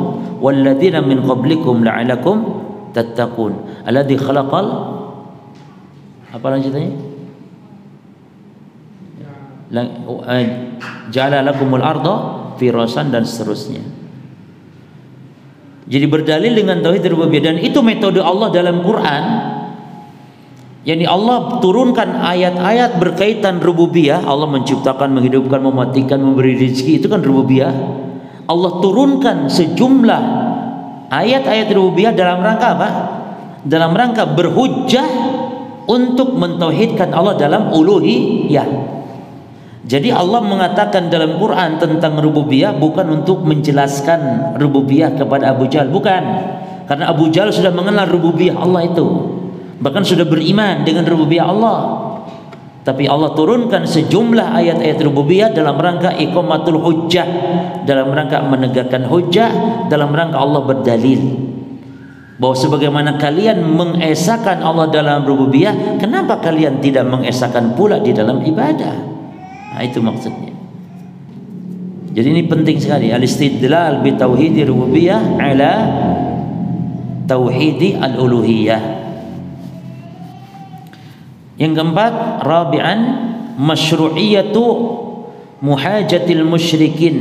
wal ladzina min qablikum la'alakum tattaqun. Alladzi khalaqal, apa lanjutannya? Ja'ala lakumul arda firasan dan seterusnya. Jadi berdalil dengan tauhid rububiyah, dan itu metode Allah dalam Quran. Yani Allah turunkan ayat-ayat berkaitan rububiyah. Allah menciptakan, menghidupkan, mematikan, memberi rezeki, itu kan rububiyah. Allah turunkan sejumlah ayat-ayat rububiyah dalam rangka apa? Dalam rangka berhujjah untuk mentauhidkan Allah dalam uluhiyah. Jadi Allah mengatakan dalam Quran tentang rububiyah bukan untuk menjelaskan rububiyah kepada Abu Jahal, bukan. Karena Abu Jahal sudah mengenal rububiyah Allah itu, bahkan sudah beriman dengan rububiyah Allah. Tapi Allah turunkan sejumlah ayat-ayat rububiyah dalam rangka iqamatul hujjah, dalam rangka menegakkan hujjah, dalam rangka Allah berdalil bahwa sebagaimana kalian mengesahkan Allah dalam rububiyah, kenapa kalian tidak mengesahkan pula di dalam ibadah? Nah, itu maksudnya. Jadi ini penting sekali, al-istidlal bi tauhid rububiyah ala tauhid al-uluhiyah. Yang keempat, rabi'an masyru'iyatu muhajatil musyrikin.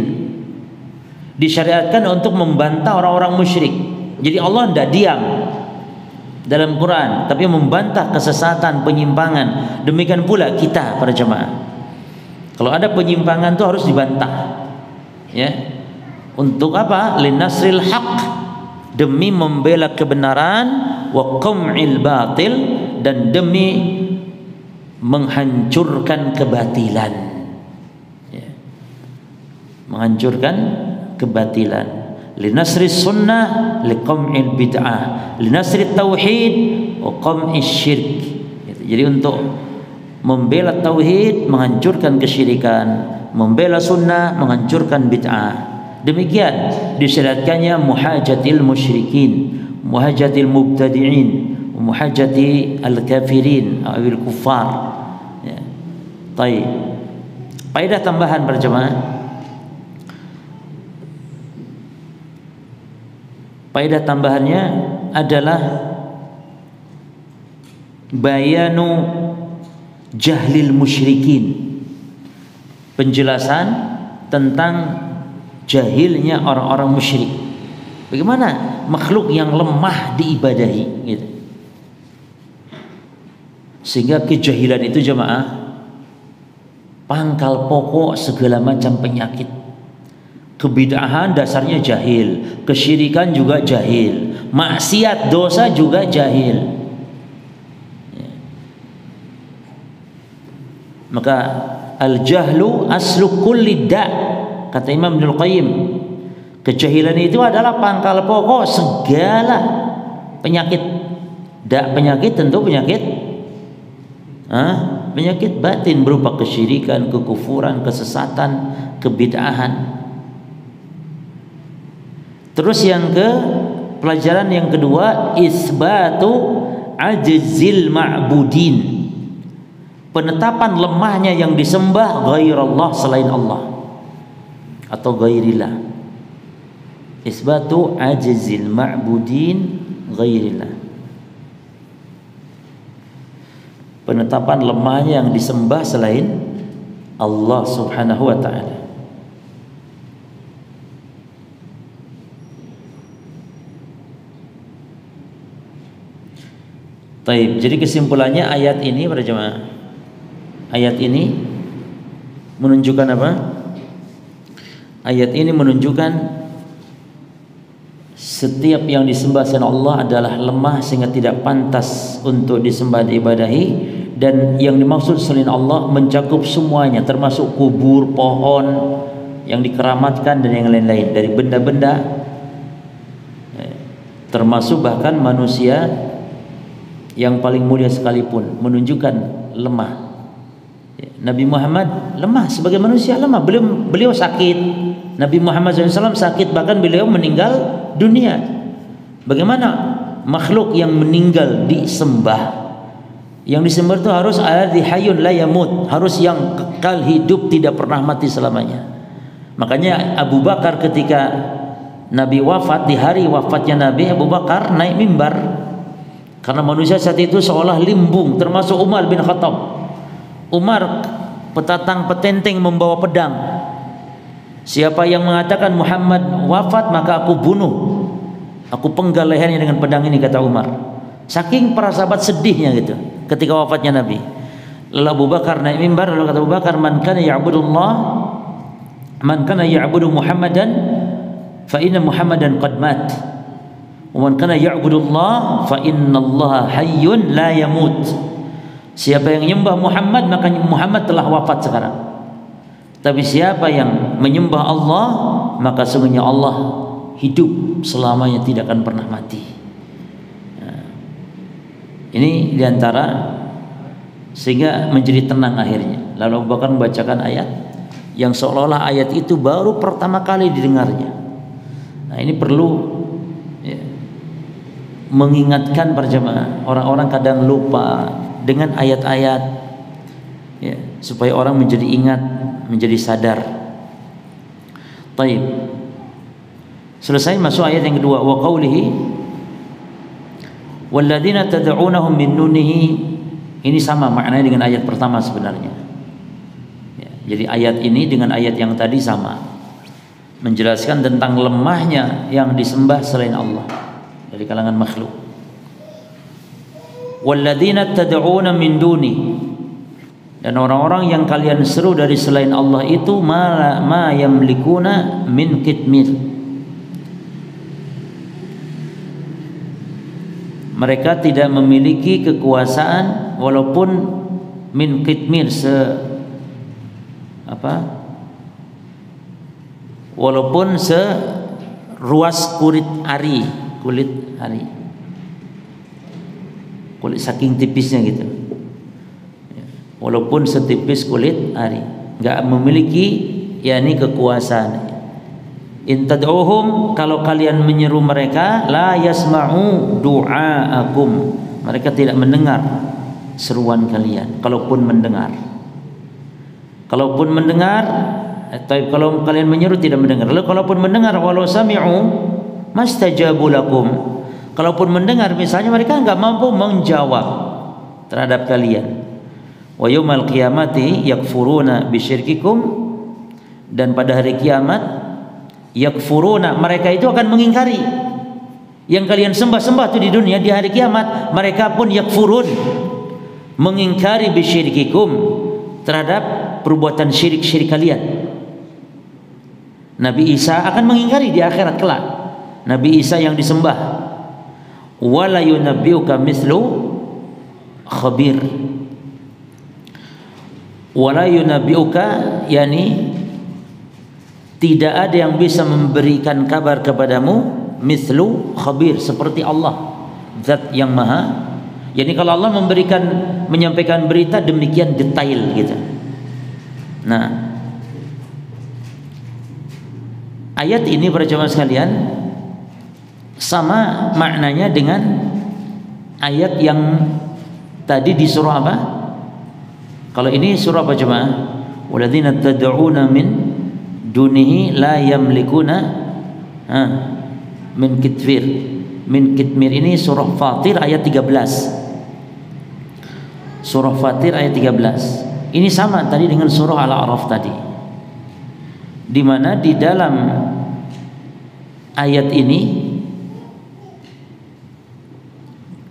Disyariatkan untuk membantah orang-orang musyrik. Jadi Allah tidak diam dalam Quran, tapi membantah kesesatan, penyimpangan. Demikian pula kita para jemaah. Kalau ada penyimpangan itu harus dibantah. Ya. Untuk apa? Linasril haq, demi membela kebenaran, wa qam'il batil, dan demi menghancurkan kebatilan. Ya. Menghancurkan kebatilan. Linasri sunnah, liqam'il bid'ah, linasri tauhid, wa qam'is syirk. Jadi untuk membela tauhid, menghancurkan kesyirikan, membela sunnah, menghancurkan bid'ah. Demikian disyariatkannya muhajatil musyrikin, muhajatil mubtadi'in, muhajati al-kafirin awil kuffar. Ya. Baik. Faedah tambahan berjemaah. Faedah tambahannya adalah bayanu jahlil musyrikin, penjelasan tentang jahilnya orang-orang musyrik. Bagaimana makhluk yang lemah diibadahi gitu. Sehingga kejahilan itu jemaah pangkal pokok segala macam penyakit. Kebid'ahan dasarnya jahil, kesyirikan juga jahil, maksiat dosa juga jahil. Maka al-jahlu aslu kulli da', kata Imam Ibnul Qayyim. Kejahilan itu adalah pangkal pokok segala penyakit. Da' penyakit tentu penyakit penyakit batin berupa kesyirikan, kekufuran, kesesatan, kebid'ahan. Terus yang pelajaran yang kedua, isbatu ajzil ma'budin, penetapan lemahnya yang disembah ghairallah, selain Allah atau ghairillah. Isbatu ajzil ma'budin ghairillah, penetapan lemahnya yang disembah selain Allah Subhanahu wa ta'ala. Taib. Jadi kesimpulannya ayat ini para jemaah, ayat ini menunjukkan apa? Ayat ini menunjukkan setiap yang disembah selain Allah adalah lemah sehingga tidak pantas untuk disembah, diibadahi. Dan yang dimaksud selain Allah mencakup semuanya, termasuk kubur, pohon yang dikeramatkan dan yang lain-lain dari benda-benda, termasuk bahkan manusia yang paling mulia sekalipun, menunjukkan lemah. Nabi Muhammad lemah, sebagai manusia lemah. Beliau sakit. Nabi Muhammad SAW sakit, bahkan beliau meninggal dunia. Bagaimana makhluk yang meninggal disembah? Yang disembah itu harus alladzi hayyun la yamut, harus yang kekal hidup, tidak pernah mati selamanya. Makanya Abu Bakar ketika Nabi wafat, di hari wafatnya Nabi, Abu Bakar naik mimbar. Karena manusia saat itu seolah limbung, termasuk Umar bin Khattab. Umar petatang petenteng membawa pedang. Siapa yang mengatakan Muhammad wafat, maka aku bunuh, aku penggal lehernya dengan pedang ini, kata Umar. Saking para sahabat sedihnya gitu ketika wafatnya Nabi. Lalu Abu Bakar naik mimbar, lalu kata Abu Bakar, man kana ya'budullah, man kana ya'budu Muhammadan fa inna Muhammadan qad mat. Wa man kana ya'budullah fa innallaha hayyun la yamut. Siapa yang menyembah Muhammad, maka Muhammad telah wafat sekarang. Tapi siapa yang menyembah Allah, maka sungguhnya Allah hidup selamanya, tidak akan pernah mati. Nah, ini diantara sehingga menjadi tenang akhirnya. Lalu Abu Bakar membacakan ayat yang seolah-olah ayat itu baru pertama kali didengarnya. Nah, ini perlu mengingatkan para jemaah. Orang-orang kadang lupa dengan ayat-ayat, ya, supaya orang menjadi ingat, menjadi sadar. Taib. Selesai, masuk ayat yang kedua, wa qawlihi walladzina tad'unahum min dunihi. Ini sama maknanya dengan ayat pertama sebenarnya, ya, jadi ayat ini dengan ayat yang tadi sama, menjelaskan tentang lemahnya yang disembah selain Allah dari kalangan makhluk. Walladzina tad'una min duni, dan orang-orang yang kalian seru dari selain Allah itu ma yamlikuna min qitmir. Mereka tidak memiliki kekuasaan walaupun min qitmir, walaupun seruas kulit ari, kulit saking tipisnya gitu, walaupun setipis kulit ari, nggak memiliki yakni kekuasaan. In tad'uhum, kalau kalian menyeru mereka, la yasma'u du'aakum, mereka tidak mendengar seruan kalian. Kalaupun mendengar, kalau kalian menyeru tidak mendengar. Lalu kalaupun mendengar, walau sami'u mastajabu lakum, kalaupun mendengar misalnya mereka enggak mampu menjawab, terhadap kalian. Wa yaumal qiyamati yakfuruna bisyirkikum, dan pada hari kiamat yakfuruna, mereka itu akan mengingkari yang kalian sembah-sembah itu di dunia. Di hari kiamat mereka pun yakfurun, mengingkari bisyirkikum, terhadap perbuatan syirik-syirik kalian. Nabi Isa akan mengingkari di akhirat kelak, Nabi Isa yang disembah. Wala yunabbiuka mislu khabir. Wala yunabbiuka, yani tidak ada yang bisa memberikan kabar kepadamu mislu khabir, seperti Allah, zat yang maha. Yani kalau Allah menyampaikan berita demikian detail gitu. Nah, ayat ini para jemaah sekalian sama maknanya dengan ayat yang tadi di surah apa? Kalau ini surah apa jemaah? Walladzina tad'una min dunihi la yamlikuna min kitmir. Min kitmir ini surah Fatir ayat 13. Surah Fatir ayat 13. Ini sama tadi dengan surah Al-A'raf tadi, di mana di dalam ayat ini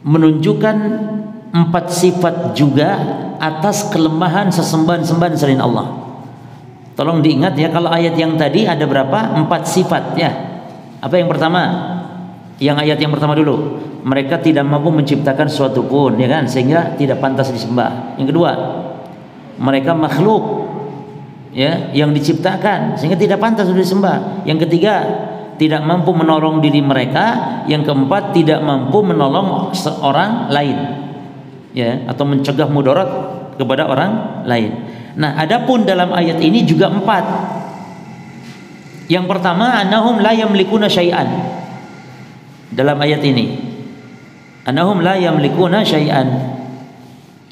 menunjukkan 4 sifat juga atas kelemahan sesembahan-sembahan selain Allah. Tolong diingat ya, kalau ayat yang tadi ada berapa? 4 sifat ya. Apa yang pertama? Yang ayat yang pertama dulu, mereka tidak mampu menciptakan sesuatu pun, ya kan, sehingga tidak pantas disembah. Yang kedua, mereka makhluk ya, yang diciptakan sehingga tidak pantas disembah. Yang ketiga, tidak mampu menolong diri mereka. Yang keempat, tidak mampu menolong seorang lain ya, atau mencegah mudarat kepada orang lain. Nah, adapun dalam ayat ini juga 4. Yang pertama, annahum la yamlikuna syai'an. Dalam ayat ini, annahum la yamlikuna syai'an,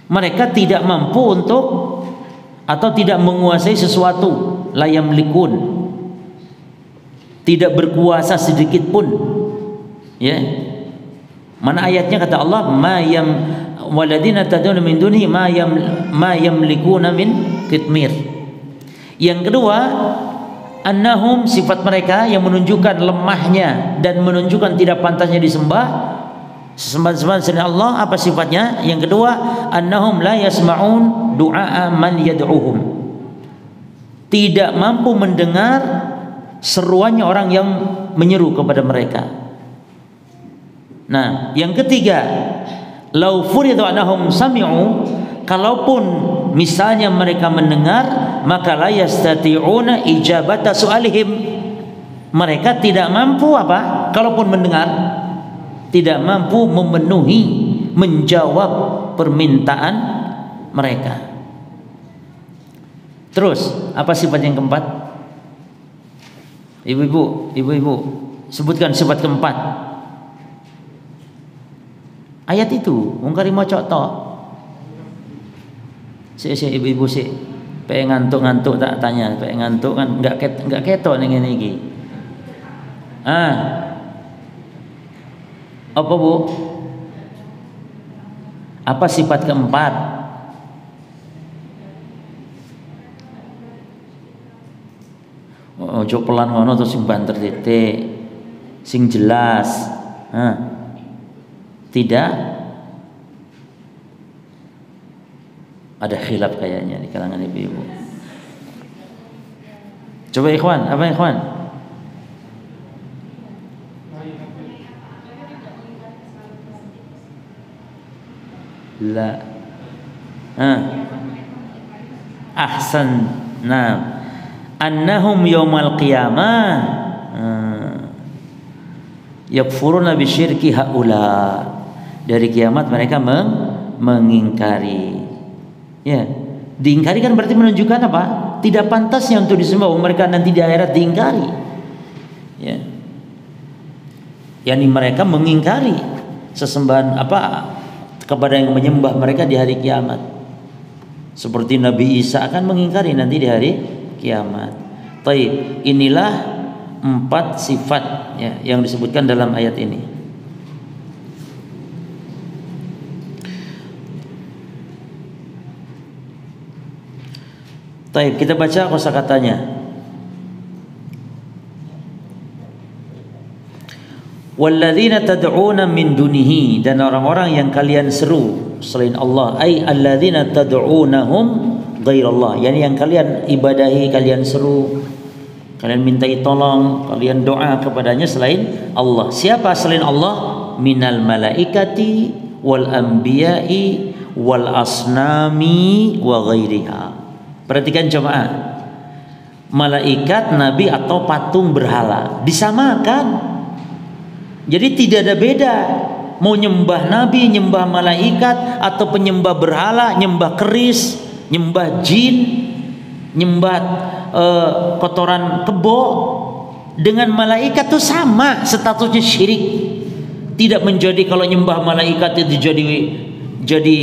mereka tidak mampu untuk atau tidak menguasai sesuatu. La yamlikun, tidak berkuasa sedikit pun ya. Mana ayatnya? Kata Allah, waladina tad'una min dunihi ma yamlikuna min kitmir. Yang kedua, annahum, sifat mereka yang menunjukkan lemahnya dan menunjukkan tidak pantasnya disembah sembahan-sembahan selain Allah. Apa sifatnya? Yang kedua, annahum la yasma'un du'a man yad'uhum, tidak mampu mendengar seruannya orang yang menyeru kepada mereka. Nah, yang ketiga, lau furidu annahum sami'u, kalaupun misalnya mereka mendengar, maka la yastati'una ijabata su'alihim, mereka tidak mampu apa? Kalaupun mendengar, tidak mampu memenuhi, menjawab permintaan mereka. Terus apa sifat yang keempat? Ibu-ibu, sebutkan sifat keempat. Ayat itu mungkari mocok tok. Si ibu-ibu si pengen ngantuk tak tanya, pengen ngantuk kan enggak ketok ning ngene iki. Apa Bu? Apa sifat keempat? Ojo pelan ngono terus sing banter titik, sing jelas. Tidak ada khilaf kayaknya di kalangan ibu-ibu. Coba ikhwan, apa ikhwan? La. Ahsan. Nah, annahum yaumal qiyamah yakfuruna bisyirki haula. Dari kiamat mereka mengingkari. Ya, diingkari kan berarti menunjukkan apa? Tidak pantasnya untuk disembah. Mereka nanti di akhirat diingkari. Ya. Yani mereka mengingkari sesembahan apa kepada yang menyembah mereka di hari kiamat. Seperti Nabi Isa akan mengingkari nanti di hari kiamat. Taib, inilah 4 sifat ya, yang disebutkan dalam ayat ini. Taib, kita baca kosakatanya. Walladzina tad'una min dunihi, dan orang-orang yang kalian seru selain Allah, ai alladzina tad'unahum ghairallah, yani yang kalian ibadahi, kalian seru, kalian mintai tolong, kalian doa kepadanya selain Allah. Siapa selain Allah? Minal malaikati wal anbiya'i wal asnami wa ghairiha. Perhatikan jemaah, malaikat, nabi atau patung berhala disamakan. Jadi tidak ada beda, mau nyembah nabi, nyembah malaikat, atau penyembah berhala, nyembah keris, nyembah jin, nyembah kotoran kebo, dengan malaikat itu sama statusnya syirik. Tidak menjadi kalau nyembah malaikat itu jadi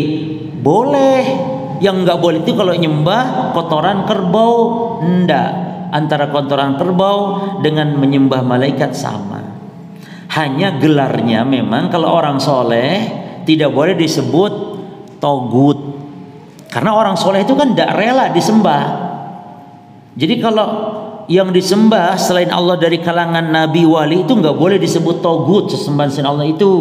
boleh, yang nggak boleh itu kalau nyembah kotoran kerbau. Ndak, antara kotoran kerbau dengan menyembah malaikat sama. Hanya gelarnya memang kalau orang soleh tidak boleh disebut togut, karena orang soleh itu kan tidak rela disembah. Jadi kalau yang disembah selain Allah dari kalangan nabi wali itu nggak boleh disebut togut, sesembahan selain Allah itu,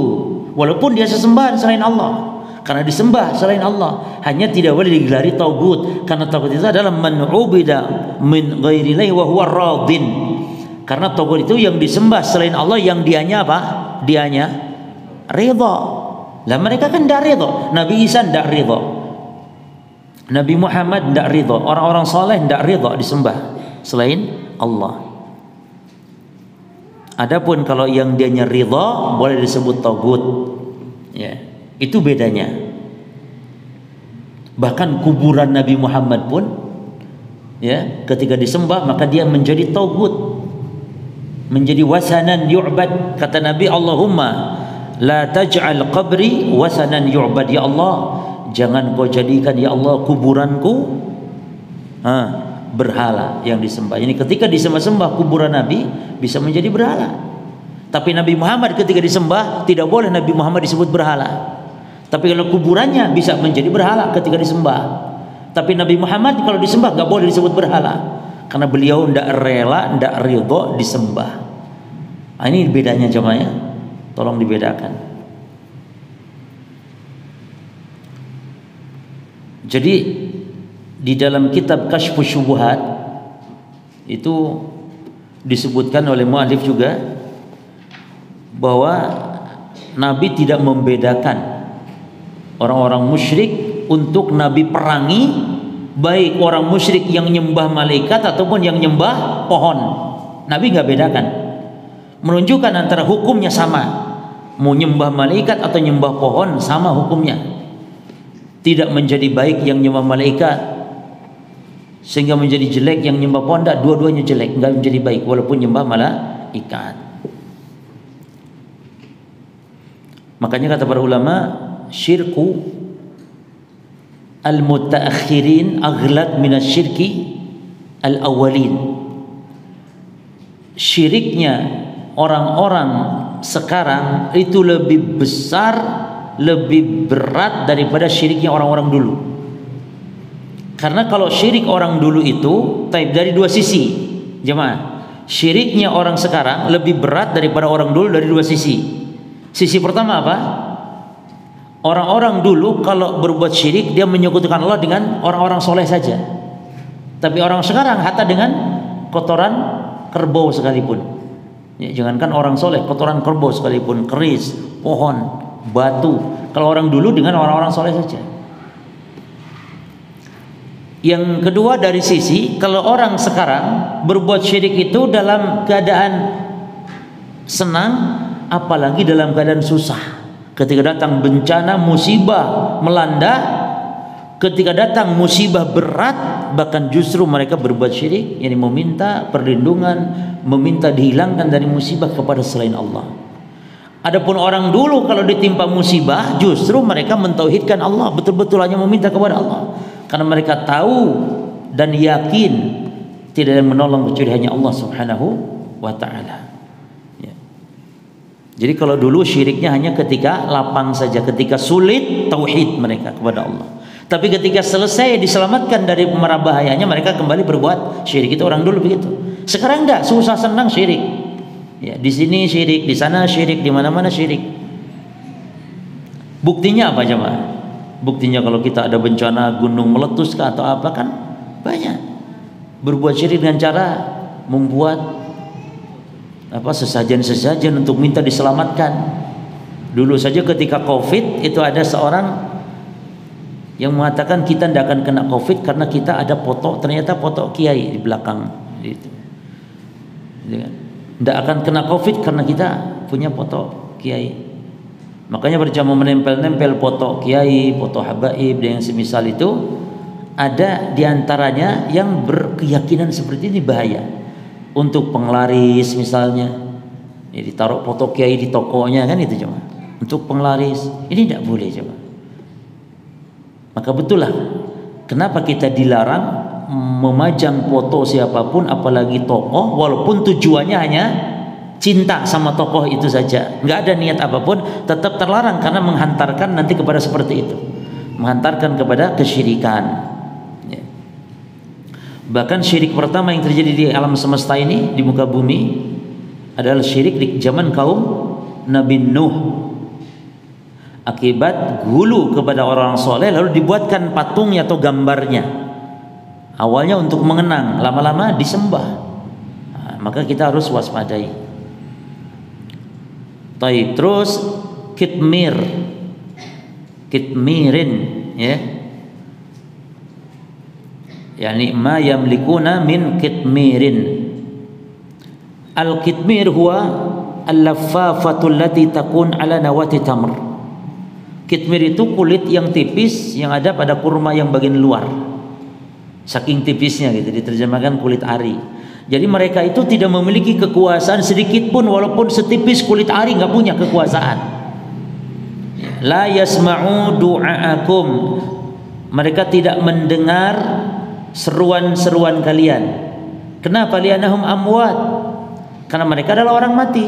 walaupun dia sesembahan selain Allah, karena disembah selain Allah. Hanya tidak boleh digelari togut, karena togut itu adalah man ubida min ghairillahi wa huwa radin. Karena togut itu yang disembah selain Allah, yang dianya apa? Dianya ridha. Lah mereka kan tidak ridha. Nabi Isa tidak ridha, Nabi Muhammad tidak ridha, orang-orang soleh tidak ridha disembah selain Allah. Adapun kalau yang dianya ridha boleh disebut togut, ya, itu bedanya. Bahkan kuburan Nabi Muhammad pun, ya, ketika disembah maka dia menjadi togut, menjadi wasanan yu'bad. Kata Nabi, Allahumma la taj'al qabri wasanan yu'bad. Ya Allah, jangan kau jadikan ya Allah kuburanku berhala yang disembah. Ini ketika disembah-sembah kuburan Nabi bisa menjadi berhala. Tapi Nabi Muhammad ketika disembah tidak boleh Nabi Muhammad disebut berhala. Tapi kalau kuburannya bisa menjadi berhala ketika disembah. Tapi Nabi Muhammad kalau disembah nggak boleh disebut berhala, karena beliau tidak rela, tidak ridho disembah. Nah, ini bedanya jemaah ya, tolong dibedakan. Jadi di dalam kitab Kasyfus Syubuhat itu disebutkan oleh muallif juga bahwa Nabi tidak membedakan orang-orang musyrik untuk Nabi perangi, baik orang musyrik yang nyembah malaikat ataupun yang nyembah pohon. Nabi nggak bedakan, menunjukkan antara hukumnya sama. Mau nyembah malaikat atau nyembah pohon sama hukumnya. Tidak menjadi baik yang nyembah malaikat sehingga menjadi jelek yang nyembah pohon. Tidak, dua-duanya jelek, nggak menjadi baik walaupun nyembah malaikat. Makanya kata para ulama, syirku al-mutaakhirin aghlad minasyirki al-awwalin. Syiriknya orang-orang sekarang itu lebih besar, lebih berat daripada syiriknya orang-orang dulu. Karena kalau syirik orang dulu itu dari dua sisi, jemaah. Syiriknya orang sekarang lebih berat daripada orang dulu dari dua sisi. Sisi pertama apa? Orang-orang dulu kalau berbuat syirik dia menyekutukan Allah dengan orang-orang soleh saja. Tapi orang sekarang hatta dengan kotoran kerbau sekalipun. Ya, jangankan orang soleh, kotoran kerbau sekalipun, keris, pohon, batu. Kalau orang dulu dengan orang-orang soleh saja. Yang kedua dari sisi, kalau orang sekarang berbuat syirik itu dalam keadaan senang, apalagi dalam keadaan susah. Ketika datang bencana, musibah melanda, ketika datang musibah berat, bahkan justru mereka berbuat syirik, yakni meminta perlindungan, meminta dihilangkan dari musibah kepada selain Allah. Adapun orang dulu kalau ditimpa musibah, justru mereka mentauhidkan Allah, betul-betul hanya meminta kepada Allah, karena mereka tahu dan yakin tidak ada yang menolong kecuali hanya Allah Subhanahu wa ta'ala. Jadi kalau dulu syiriknya hanya ketika lapang saja, ketika sulit tauhid mereka kepada Allah. Tapi ketika selesai diselamatkan dari mara bahayanya, mereka kembali berbuat syirik. Itu orang dulu begitu. Sekarang enggak, susah senang syirik. Ya, di sini syirik, di sana syirik, di mana-mana syirik. Buktinya apa jemaah? Buktinya kalau kita ada bencana gunung meletus atau apa kan banyak. Berbuat syirik dengan cara membuat sesajen-sesajen untuk minta diselamatkan. Dulu saja ketika Covid itu ada seorang yang mengatakan kita tidak akan kena Covid karena kita ada foto, ternyata foto kiai di belakang itu. Tidak akan kena Covid karena kita punya foto kiai. Makanya berjamaah menempel-nempel foto kiai, foto habaib dan yang semisal itu. Ada diantaranya yang berkeyakinan seperti ini bahaya. Untuk penglaris misalnya, ya, ditaruh foto kiai di tokonya kan itu cuma. Untuk penglaris ini tidak boleh coba. Maka betul lah kenapa kita dilarang memajang foto siapapun apalagi tokoh, walaupun tujuannya hanya cinta sama tokoh itu saja, nggak ada niat apapun, tetap terlarang karena menghantarkan nanti kepada seperti itu, menghantarkan kepada kesyirikan. Ya. Bahkan syirik pertama yang terjadi di alam semesta ini, di muka bumi, adalah syirik di zaman kaum Nabi Nuh. Akibat gulu kepada orang soleh, lalu dibuatkan patungnya atau gambarnya. Awalnya untuk mengenang, lama-lama disembah. Nah, maka kita harus waspadai. Terus kitmirin, ya. Yani ma yamlikuna min kitmirin. Al-kitmir huwa al-laffafatu allati takun ala nawati tamr. Kitmir itu kulit yang tipis yang ada pada kurma yang bagian luar. Saking tipisnya gitu, diterjemahkan kulit ari. Jadi mereka itu tidak memiliki kekuasaan sedikit pun, walaupun setipis kulit ari nggak punya kekuasaan. La yasma'u du'aakum. Mereka tidak mendengar seruan-seruan kalian. Kenapa? Li'annahum amwat. Karena mereka adalah orang mati.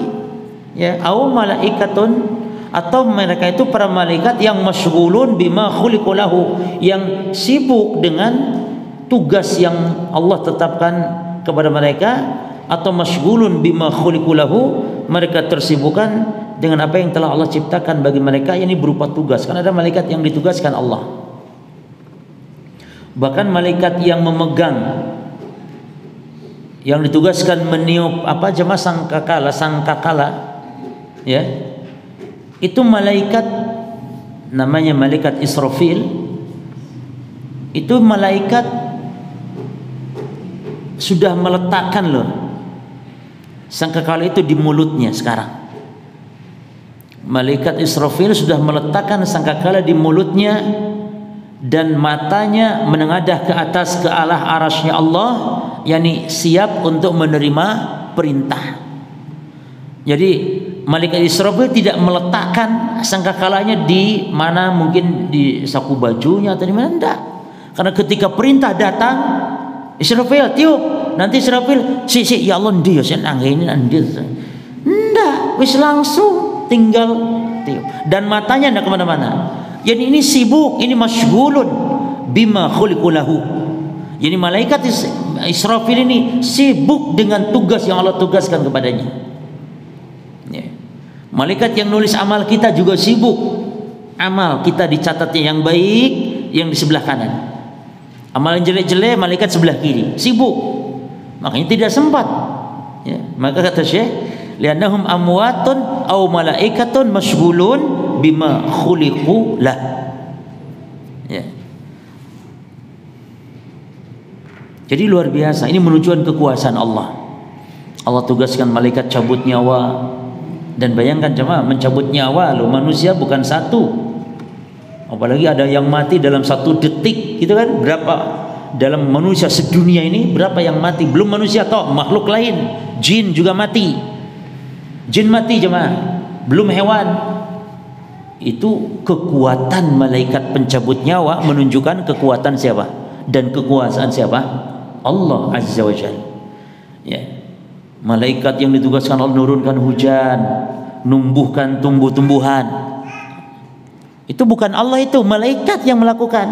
Ya, au malaikatun, atau mereka itu para malaikat yang masyghulun bima khuliqu lahu, yang sibuk dengan tugas yang Allah tetapkan kepada mereka, atau masyghulun bima khuliqu lahu, mereka tersibukkan dengan apa yang telah Allah ciptakan bagi mereka, yakni berupa tugas. Karena ada malaikat yang ditugaskan Allah. Bahkan malaikat yang memegang, yang ditugaskan meniup sangkakala, ya. Itu malaikat namanya malaikat Israfil. Itu malaikat sudah meletakkan loh sangkakala itu di mulutnya sekarang. Malaikat Israfil sudah meletakkan sangkakala di mulutnya dan matanya menengadah ke atas ke arah arasy-Nya Allah, yakni siap untuk menerima perintah. Jadi malaikat Israfil tidak meletakkan sangkakalanya di mana, mungkin di saku bajunya atau di mana, enggak. Karena ketika perintah datang, Israfil tiup, nanti Israfil ya Allah dia senangin andir. Enggak, wis langsung tinggal tiup. Dan matanya enggak kemana-mana. Jadi ini sibuk, ini masyghulun bima khuliqu lahu. Jadi malaikat Israfil ini sibuk dengan tugas yang Allah tugaskan kepadanya. Malaikat yang nulis amal kita juga sibuk. Amal kita dicatatnya yang baik, yang di sebelah kanan. Amal yang jelek-jelek, malaikat sebelah kiri, sibuk. Makanya tidak sempat. Ya. Maka kata Syekh, li'annahum amwatun aw malaikatun masyghulun bima khuliqu lah. Ya. Jadi luar biasa. Ini menunjukkan kekuasaan Allah. Allah tugaskan malaikat cabut nyawa. Dan bayangkan jemaah, mencabut nyawa loh, manusia bukan satu, apalagi ada yang mati dalam 1 detik gitu kan. Berapa dalam manusia sedunia ini, berapa yang mati? Belum manusia toh, makhluk lain, jin juga mati. Jin mati jemaah, belum hewan. Itu kekuatan malaikat pencabut nyawa menunjukkan kekuatan siapa dan kekuasaan siapa? Allah Azza wa Jalla. Ya. Malaikat yang ditugaskan Allah menurunkan hujan, numbuhkan tumbuh-tumbuhan. Itu bukan Allah, itu malaikat yang melakukan.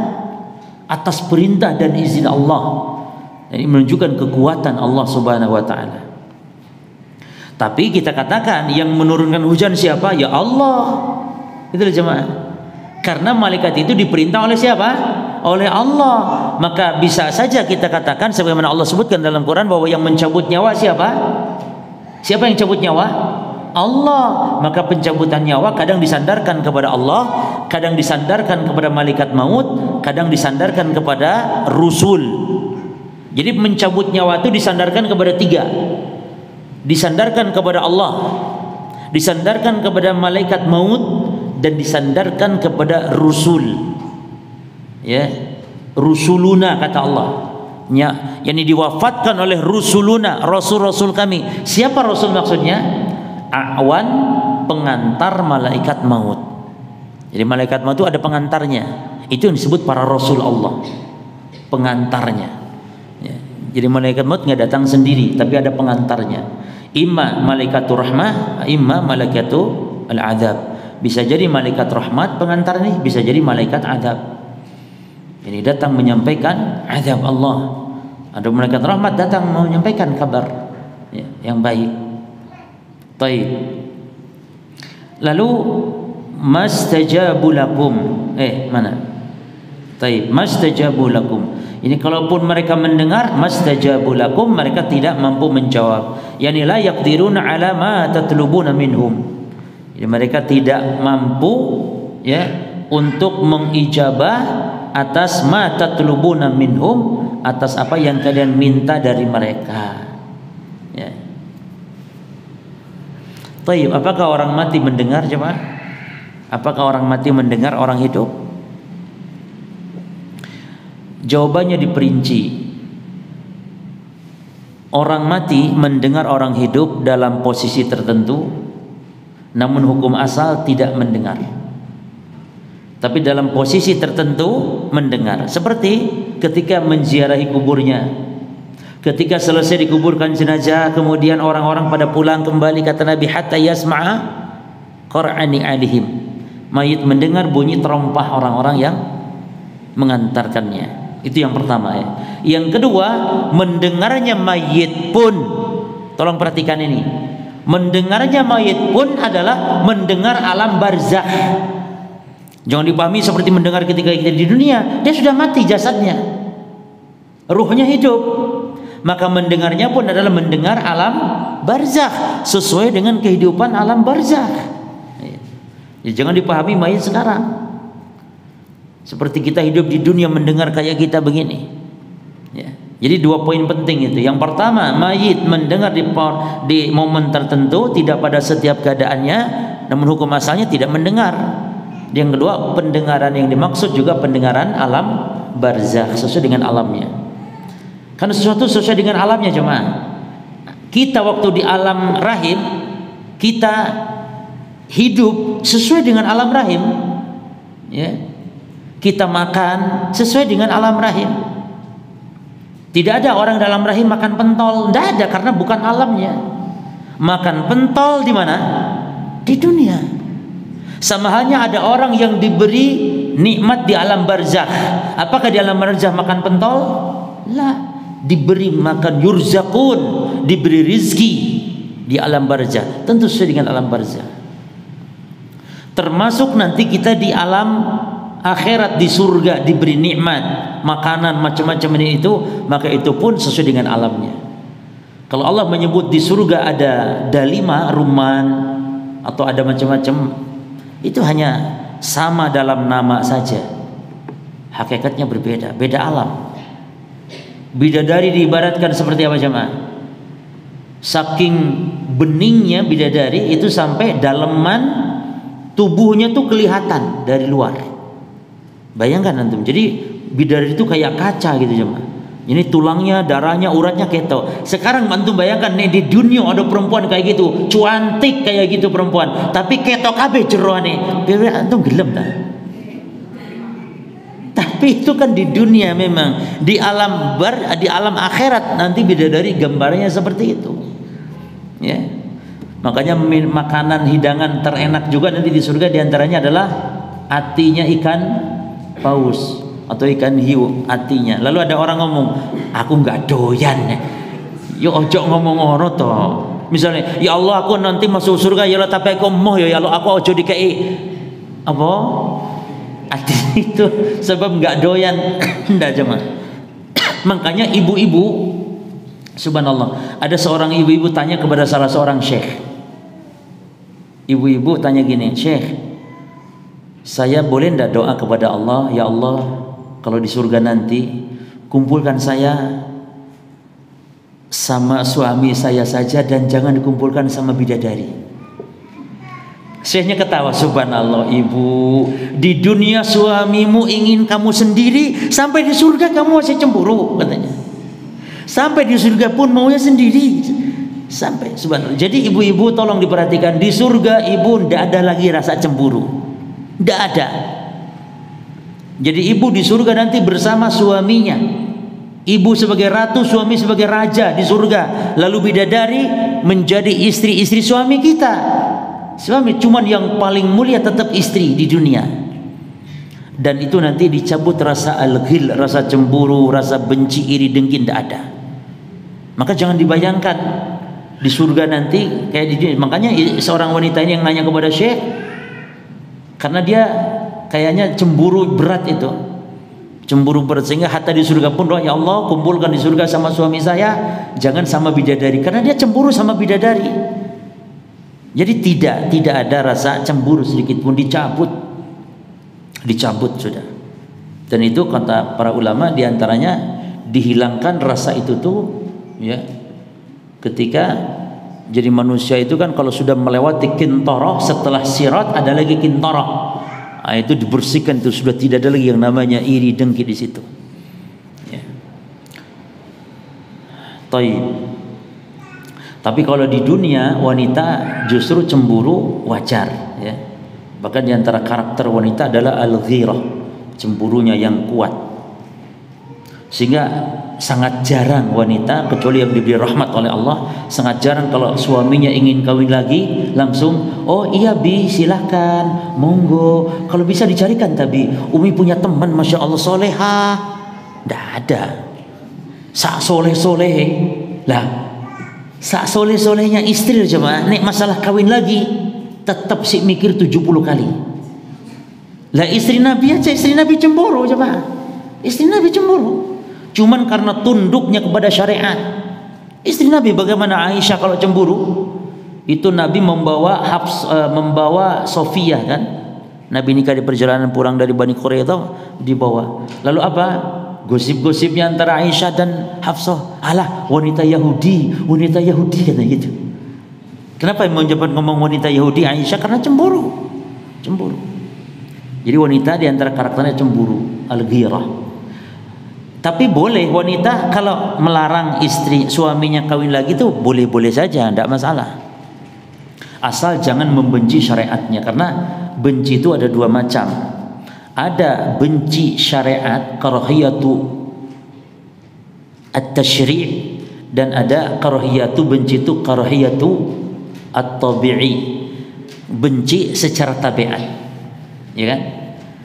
atas perintah dan izin Allah. Ini menunjukkan kekuatan Allah Subhanahu wa taala. Tapi kita katakan yang menurunkan hujan siapa? Ya Allah. Itu jemaah. Karena malaikat itu diperintah oleh siapa? Oleh Allah. Maka bisa saja kita katakan sebagaimana Allah sebutkan dalam Quran bahwa yang mencabut nyawa siapa? Siapa yang cabut nyawa? Allah. Maka pencabutan nyawa kadang disandarkan kepada Allah, kadang disandarkan kepada malaikat maut, kadang disandarkan kepada Rasul. Jadi mencabut nyawa itu disandarkan kepada tiga. Disandarkan kepada Allah, disandarkan kepada malaikat maut, dan disandarkan kepada Rasul. Ya, Rusuluna kata Allah. Ya, yang diwafatkan oleh Rusuluna, Rasul-Rasul kami. Siapa Rasul maksudnya? Awan, pengantar malaikat maut. Jadi malaikat maut itu ada pengantarnya. Itu yang disebut para Rasul Allah, pengantarnya. Jadi malaikat maut nggak datang sendiri, tapi ada pengantarnya. Imma malaikatur rahmah, imma malaikatul al-adzab. Bisa jadi malaikat rahmat pengantar nih, bisa jadi malaikat azab. Ini datang menyampaikan azab Allah. Ada malaikat rahmat datang menyampaikan kabar ya, yang baik. Taib. Lalu mastajabu lakum. Mana? Taib. Mastajabu lakum. Ini kalaupun mereka mendengar mastajabu lakum, mereka tidak mampu menjawab. Yani la yaqdiruna ala ma tatlubuna minhum. Jadi mereka tidak mampu ya untuk mengijabah atas ma tatlubuna minhum, atas apa yang kalian minta dari mereka. Ya. Taib, apakah orang mati mendengar jemaah? Apakah orang mati mendengar orang hidup? Jawabannya diperinci. Orang mati mendengar orang hidup dalam posisi tertentu, namun hukum asal tidak mendengar. Tapi dalam posisi tertentu mendengar. Seperti ketika menziarahi kuburnya. Ketika selesai dikuburkan jenazah, kemudian orang-orang pada pulang kembali, kata Nabi, hatta yasma'a qur'ani alihim. Mayit mendengar bunyi terompah orang-orang yang mengantarkannya. Itu yang pertama ya. Yang kedua, mendengarnya mayit pun, tolong perhatikan ini, mendengarnya mayit pun adalah mendengar alam barzakh. Jangan dipahami seperti mendengar ketika kita di dunia, dia sudah mati jasadnya, ruhnya hidup. Maka mendengarnya pun adalah mendengar alam barzakh, sesuai dengan kehidupan alam barzakh. Ya, jangan dipahami mayit sekarang seperti kita hidup di dunia mendengar kayak kita begini ya. Jadi dua poin penting itu. Yang pertama, mayit mendengar di momen tertentu, tidak pada setiap keadaannya, namun hukum asalnya tidak mendengar. Yang kedua, pendengaran yang dimaksud juga pendengaran alam barzakh, sesuai dengan alamnya. Karena sesuatu sesuai dengan alamnya jemaah. Kita waktu di alam rahim, kita hidup sesuai dengan alam rahim ya. Kita makan sesuai dengan alam rahim. Tidak ada orang dalam rahim makan pentol, tidak ada, karena bukan alamnya. Makan pentol di mana? Di dunia. Sama halnya ada orang yang diberi nikmat di alam barzakh. Apakah di alam barzakh makan pentol? Lah, diberi makan yurzaqun, diberi rizki di alam barzakh. Tentu sesuai dengan alam barzakh. Termasuk nanti kita di alam akhirat, di surga, diberi nikmat, makanan macam-macam ini itu, maka itu pun sesuai dengan alamnya. Kalau Allah menyebut di surga ada dalima, rumman, atau ada macam-macam, itu hanya sama dalam nama saja, hakikatnya berbeda, beda alam. Bidadari diibaratkan seperti apa jemaah? Saking beningnya bidadari itu sampai daleman tubuhnya tuh kelihatan dari luar. Bayangkan antum, jadi bidadari itu kayak kaca gitu jemaah. Ini tulangnya, darahnya, uratnya keto. Sekarang antum bayangkan nih, di dunia ada perempuan kayak gitu, cantik kayak gitu perempuan, tapi keto kabeh jeroane. Antum gelem tak? Tapi itu kan di dunia memang. Di alam akhirat nanti bidadari gambarnya seperti itu. Ya. Makanya makanan hidangan terenak juga nanti di surga diantaranya adalah hatinya ikan paus. atau ikan hiu hatinya. Lalu ada orang ngomong, aku nggak doyan ya. Yo ojo ngomong ngono to. Misalnya, ya Allah aku nanti masuk surga ya Allah, tapi aku mau ya Allah aku ojo dikei apa? Hati itu sebab nggak doyan. Ndak cuma. Makanya ibu-ibu, subhanallah, ada seorang ibu-ibu tanya kepada salah seorang syekh. Ibu-ibu tanya gini, Syekh, saya boleh ndak doa kepada Allah, ya Allah, kalau di surga nanti kumpulkan saya sama suami saya saja dan jangan dikumpulkan sama bidadari. Syekhnya ketawa, subhanallah ibu, di dunia suamimu ingin kamu sendiri, sampai di surga kamu masih cemburu katanya. Sampai di surga pun maunya sendiri. Sampai subhanallah. Jadi ibu-ibu tolong diperhatikan, di surga ibu tidak ada lagi rasa cemburu. Tidak ada. Jadi ibu di surga nanti bersama suaminya. Ibu sebagai ratu, suami sebagai raja di surga. Lalu bidadari menjadi istri-istri suami kita. Suami cuman yang paling mulia tetap istri di dunia. Dan itu nanti dicabut rasa al-ghil, rasa cemburu, rasa benci, iri, dengki, tidak ada. Maka jangan dibayangkan di surga nanti kayak di dunia. Makanya seorang wanita ini yang nanya kepada Syekh, karena dia kayaknya cemburu berat itu, cemburu berat sehingga hatta di surga pun doa, ya Allah kumpulkan di surga sama suami saya, jangan sama bidadari, karena dia cemburu sama bidadari. Jadi tidak ada rasa cemburu sedikit pun, dicabut sudah. Dan itu kata para ulama diantaranya dihilangkan rasa itu tuh ya ketika jadi manusia itu kan kalau sudah melewati kintarah, setelah sirat ada lagi kintarah. Nah, itu dibersihkan, itu sudah tidak ada lagi yang namanya iri dengki di situ. Ya. Tapi kalau di dunia wanita justru cemburu wajar, ya. Bahkan di antara karakter wanita adalah al-ghirah, cemburunya yang kuat. Sehingga sangat jarang wanita, kecuali yang diberi rahmat oleh Allah, sangat jarang kalau suaminya ingin kawin lagi langsung, oh iya bi silahkan, monggo, kalau bisa dicarikan, tapi Umi punya teman masya Allah soleha. Tidak ada. Sak soleh lah, sak solehnya istri coba, nek masalah kawin lagi tetap sih mikir 70 kali. Lah istri Nabi aja, istri Nabi cemburu coba, istri Nabi cemburu. Cuman karena tunduknya kepada syariat. Istri Nabi bagaimana Aisyah kalau cemburu? Itu Nabi membawa membawa Sofiyah kan? Nabi nikah di perjalanan pulang dari Bani Quraidah dibawa. Lalu apa? Gosip-gosipnya antara Aisyah dan Hafsah. Alah, wanita Yahudi katanya gitu. Kenapa menjawab ngomong wanita Yahudi Aisyah? Karena cemburu. Jadi wanita di antara karakternya cemburu, al-ghirah. Tapi boleh wanita kalau melarang istri suaminya kawin lagi itu boleh-boleh saja, tidak masalah. Asal jangan membenci syariatnya, karena benci itu ada dua macam. Ada benci syariat, karahiyatu at-tasyri', dan ada karahiyatu, benci itu karahiyatu at-tabi'i, benci secara tabiat. Ya kan?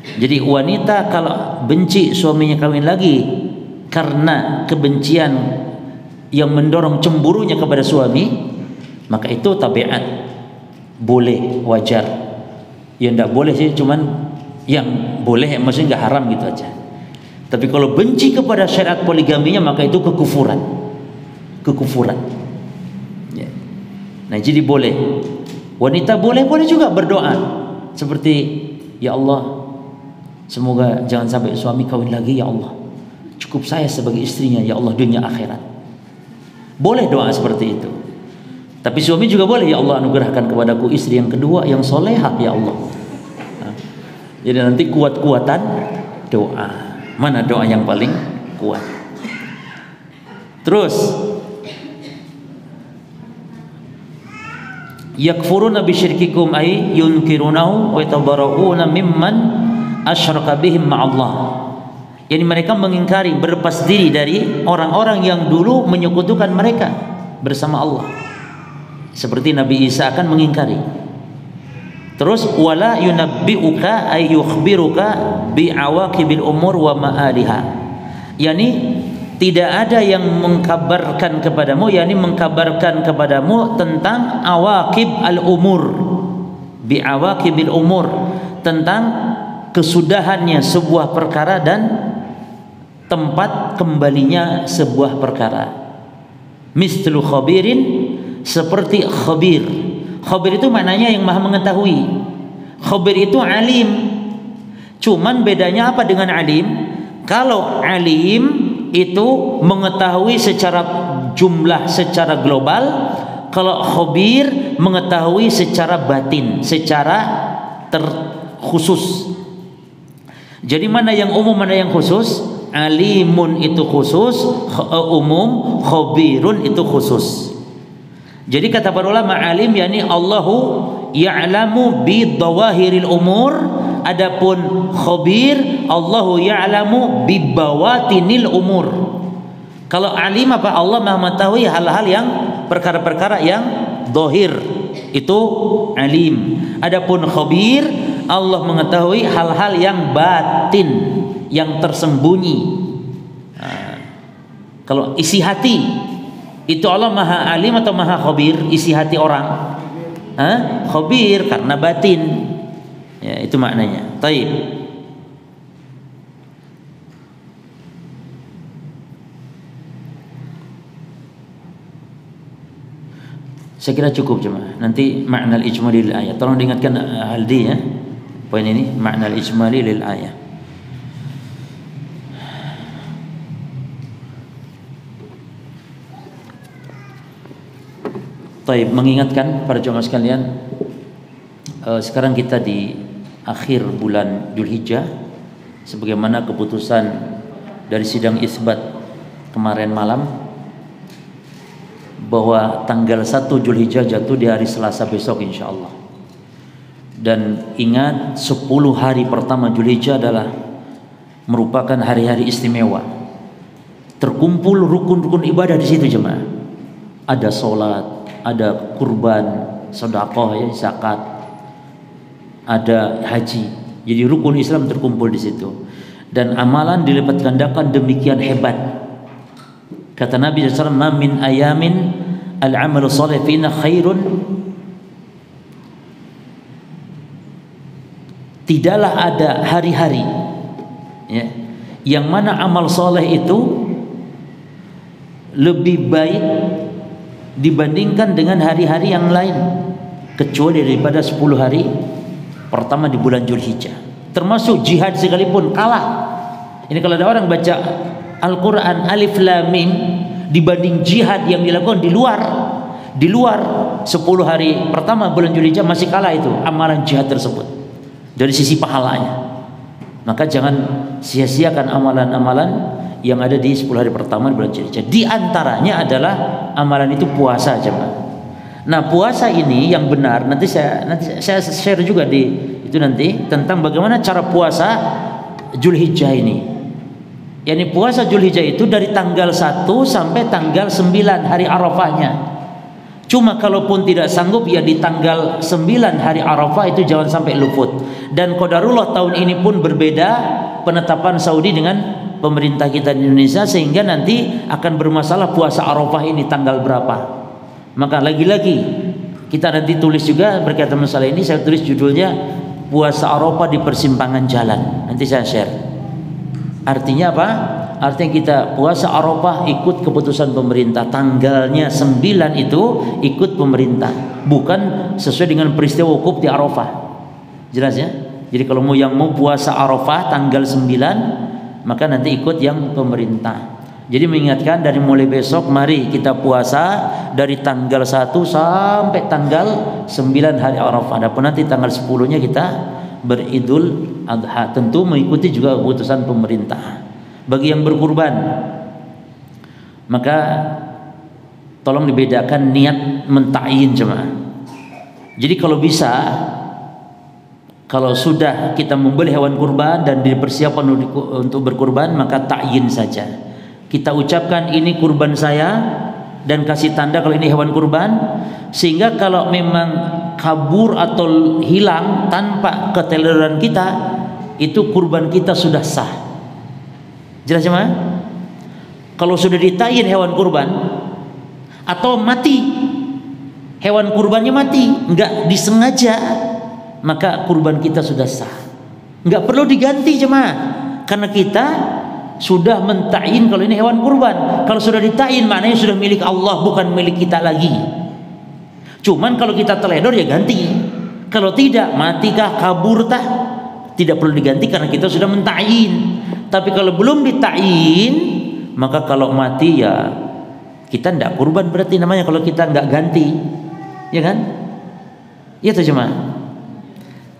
Jadi wanita kalau benci suaminya kawin lagi karena kebencian yang mendorong cemburunya kepada suami, maka itu tabiat, boleh, wajar. Ya tidak boleh sih, cuman yang boleh maksudnya nggak haram gitu aja. Tapi kalau benci kepada syariat poligaminya, maka itu kekufuran. Ya. Nah jadi boleh, wanita boleh juga berdoa seperti, ya Allah, semoga jangan sampai suami kawin lagi ya Allah, cukup saya sebagai istrinya ya Allah dunia akhirat. Boleh doa seperti itu. Tapi suami juga boleh, ya Allah anugerahkan kepadaku istri yang kedua yang solehah ya Allah. Nah, jadi nanti kuat-kuatan doa. Mana doa yang paling kuat? Terus yakfuruna bisyirkikum ay yunkirunahu wa yatabara'una mimman asyraka bihim ma'allah. Yani mereka mengingkari, berlepas diri dari orang-orang yang dulu menyekutukan mereka bersama Allah. Seperti Nabi Isa akan mengingkari. Terus wala yunabbi'uka ay yukhbiruka bi'awaqibil umur wa ma'aliha. Yani tidak ada yang mengkabarkan kepadamu, yakni mengkabarkan kepadamu tentang awaqib al-umur, bi'awaqibil umur, tentang kesudahannya sebuah perkara dan tempat kembalinya sebuah perkara. Mislu khabirin, seperti khabir. Khabir itu maknanya yang maha mengetahui. Khabir itu alim. Cuman bedanya apa dengan alim? Kalau alim itu mengetahui secara jumlah, secara global. Kalau khabir mengetahui secara batin, secara terkhusus. Jadi mana yang umum, mana yang khusus? Alimun itu khusus, umum, khabirun itu khusus. Jadi kata para ulama, alim yakni Allahu ya'lamu bi dhawahiril umur, adapun khabir Allahu ya'lamu bi bawatinil umur. Kalau alim apa? Allah Maha mengetahui hal-hal yang perkara-perkara yang zahir, itu alim. Adapun khabir Allah mengetahui hal-hal yang batin, yang tersembunyi. Kalau isi hati itu Allah Maha alim atau Maha khabir? Isi hati orang khabir karena batin, ya, itu maknanya. Taib. Saya kira cukup cuma. Nanti makna al-ijmali lil ayat. Tolong diingatkan Aldi ya. Poin ini makna al-ijmali lil ayat. Taib, mengingatkan para jemaah sekalian, sekarang kita di akhir bulan Dzulhijjah, sebagaimana keputusan dari sidang isbat kemarin malam, bahwa tanggal 1 Dzulhijjah jatuh di hari Selasa besok insyaallah. Dan ingat 10 hari pertama Dzulhijjah adalah merupakan hari-hari istimewa. Terkumpul rukun-rukun ibadah di situ jemaah. Ada salat, ada kurban, sedekah ya, zakat, ada haji. Jadi rukun Islam terkumpul di situ. Dan amalan dilipat gandakan demikian hebat. Kata Nabi SAW, "Ma min ayamin al-amalu shalih fina khairun." Tidaklah ada hari-hari ya, yang mana amal soleh itu lebih baik dibandingkan dengan hari-hari yang lain, kecuali daripada 10 hari pertama di bulan Dzulhijjah. Termasuk jihad sekalipun kalah. Ini kalau ada orang baca Al-Quran Alif Lam Mim dibanding jihad yang dilakukan di luar 10 hari pertama bulan Dzulhijjah, masih kalah itu amalan jihad tersebut dari sisi pahalanya. Maka jangan sia-siakan amalan-amalan yang ada di 10 hari pertama di bulan Dzulhijjah. Di antaranya adalah amalan itu puasa jemaah. Nah, puasa ini yang benar nanti saya share juga di itu nanti tentang bagaimana cara puasa Dzulhijjah ini. Yani puasa Dzulhijjah itu dari tanggal 1 sampai tanggal 9 hari Arafahnya. Cuma kalaupun tidak sanggup ya di tanggal 9 hari Arafah itu jangan sampai luput. Dan qadarullah tahun ini pun berbeda penetapan Saudi dengan pemerintah kita di Indonesia, sehingga nanti akan bermasalah puasa Arafah ini tanggal berapa. Maka lagi-lagi kita nanti tulis juga berkaitan masalah ini, saya tulis judulnya puasa Arafah di persimpangan jalan. Nanti saya share. Artinya apa? Artinya kita puasa Arafah ikut keputusan pemerintah, tanggalnya 9 itu ikut pemerintah, bukan sesuai dengan peristiwa wukuf di Arafah. Jelas ya? Jadi kalau yang mau puasa Arafah tanggal 9, maka nanti ikut yang pemerintah. Jadi mengingatkan dari mulai besok mari kita puasa dari tanggal 1 sampai tanggal 9 hari Arafah. Adapun nanti tanggal 10-nya kita beridul adha, tentu mengikuti juga keputusan pemerintah. Bagi yang berkurban, maka tolong dibedakan niat mentakyin jemaah. Jadi kalau bisa, kalau sudah kita membeli hewan kurban dan dipersiapkan untuk berkurban, maka takyin saja. Kita ucapkan ini kurban saya dan kasih tanda kalau ini hewan kurban, sehingga kalau memang kabur atau hilang tanpa keteledoran kita, itu kurban kita sudah sah. Jelas jemaah? Kalau sudah ditayin hewan kurban atau mati, hewan kurbannya mati, enggak disengaja, maka kurban kita sudah sah. Enggak perlu diganti jemaah, karena kita sudah mentayin kalau ini hewan kurban. Kalau sudah ditayin maknanya sudah milik Allah, bukan milik kita lagi. Cuman kalau kita teledor ya ganti. Kalau tidak, matikah, kaburtah, tidak perlu diganti karena kita sudah mentayin. Tapi kalau belum ditayin, maka kalau mati ya kita tidak kurban berarti namanya, kalau kita nggak ganti, ya kan? Iya tuh jemaah.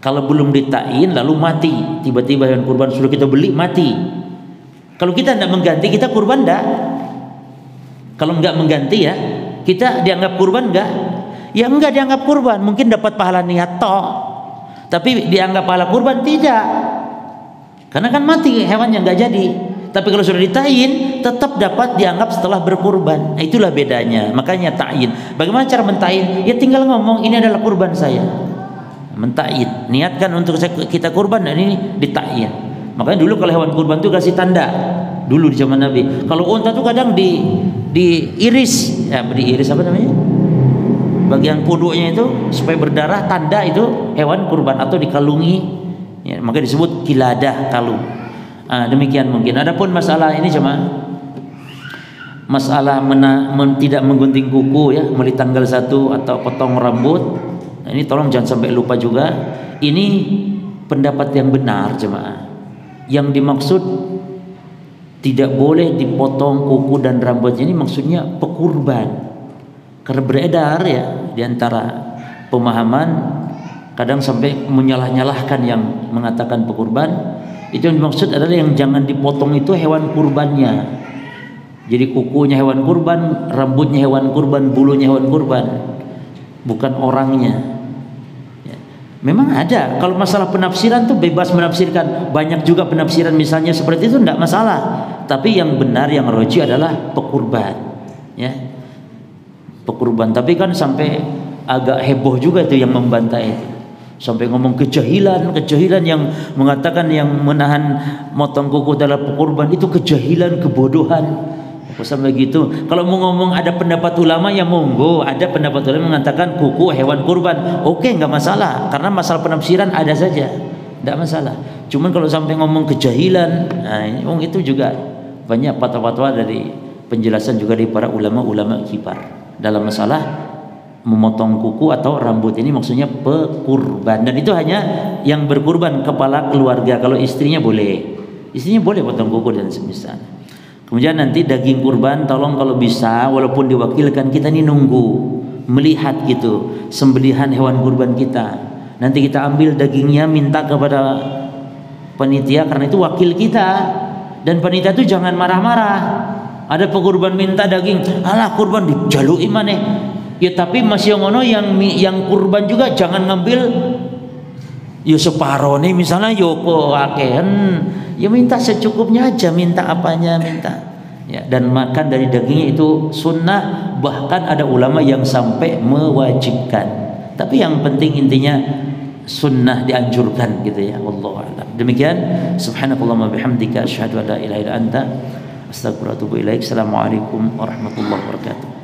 Kalau belum ditayin lalu mati, tiba-tiba hewan kurban sudah kita beli mati. Kalau kita tidak mengganti, kita kurban enggak? Kalau enggak mengganti ya, kita dianggap kurban enggak? Ya enggak dianggap kurban, mungkin dapat pahala niat toh. Tapi dianggap pahala kurban tidak. Karena kan mati hewannya, enggak jadi. Tapi kalau sudah ditayin, tetap dapat dianggap setelah berkurban. Nah, itulah bedanya. Makanya tayin. Bagaimana cara mentayin? Ya tinggal ngomong ini adalah kurban saya. Mentayin, niatkan untuk kita kurban dan ini ditayin. Makanya dulu kalau hewan kurban itu kasih tanda. Dulu di zaman Nabi. Kalau unta tuh kadang diiris, ya diiris apa namanya? Bagian punduknya itu supaya berdarah, tanda itu hewan kurban, atau dikalungi. Ya, makanya disebut kiladah, kalung. Demikian mungkin. Adapun masalah ini cuma masalah tidak menggunting kuku ya, mulai tanggal 1 atau potong rambut. Nah, ini tolong jangan sampai lupa juga. Ini pendapat yang benar jemaah. Yang dimaksud tidak boleh dipotong kuku dan rambutnya ini maksudnya pekurban. Karena beredar ya di antara pemahaman, kadang sampai menyalah-nyalahkan yang mengatakan pekurban. Itu yang dimaksud adalah yang jangan dipotong itu hewan kurbannya. Jadi kukunya hewan kurban, rambutnya hewan kurban, bulunya hewan kurban, bukan orangnya. Ya. Memang ada. Kalau masalah penafsiran tuh bebas menafsirkan. Banyak juga penafsiran misalnya seperti itu, tidak masalah. Tapi yang benar, yang roji adalah pekurban. Ya, pekurban. Tapi kan sampai agak heboh juga itu yang membantah itu. Sampai ngomong kejahilan yang mengatakan yang menahan motong kuku adalah pekurban itu kejahilan, kebodohan. Sampai gitu. Kalau mau ngomong ada pendapat ulama ya monggo, ada pendapat ulama mengatakan kuku hewan kurban. Oke, nggak masalah, karena masalah penafsiran ada saja, nggak masalah. Cuman kalau sampai ngomong kejahilan, nah itu juga banyak fatwa-fatwa dari penjelasan juga dari para ulama-ulama kibar dalam masalah memotong kuku atau rambut ini maksudnya pekurban, dan itu hanya yang berkurban kepala keluarga. Kalau istrinya boleh potong kuku dan semisal. Kemudian nanti daging kurban tolong kalau bisa walaupun diwakilkan kita ini nunggu melihat gitu sembelihan hewan kurban kita. Nanti kita ambil dagingnya minta kepada panitia karena itu wakil kita, dan panitia itu jangan marah-marah. Ada pekurban minta daging, alah kurban dijalui maneh. Ya tapi masih ngono yang kurban juga jangan ngambil ya separuh nih misalnya yoko akehan, ya minta secukupnya aja, minta apanya minta. Ya, dan makan dari dagingnya itu sunnah, bahkan ada ulama yang sampai mewajibkan. Tapi yang penting intinya sunnah dianjurkan gitu ya. Wallahu a'lam. Demikian, subhanakallahumma bihamdika asyhadu an la ilaha illa anta astaghfiruka wa atubu ilaik. Assalamualaikum warahmatullahi wabarakatuh.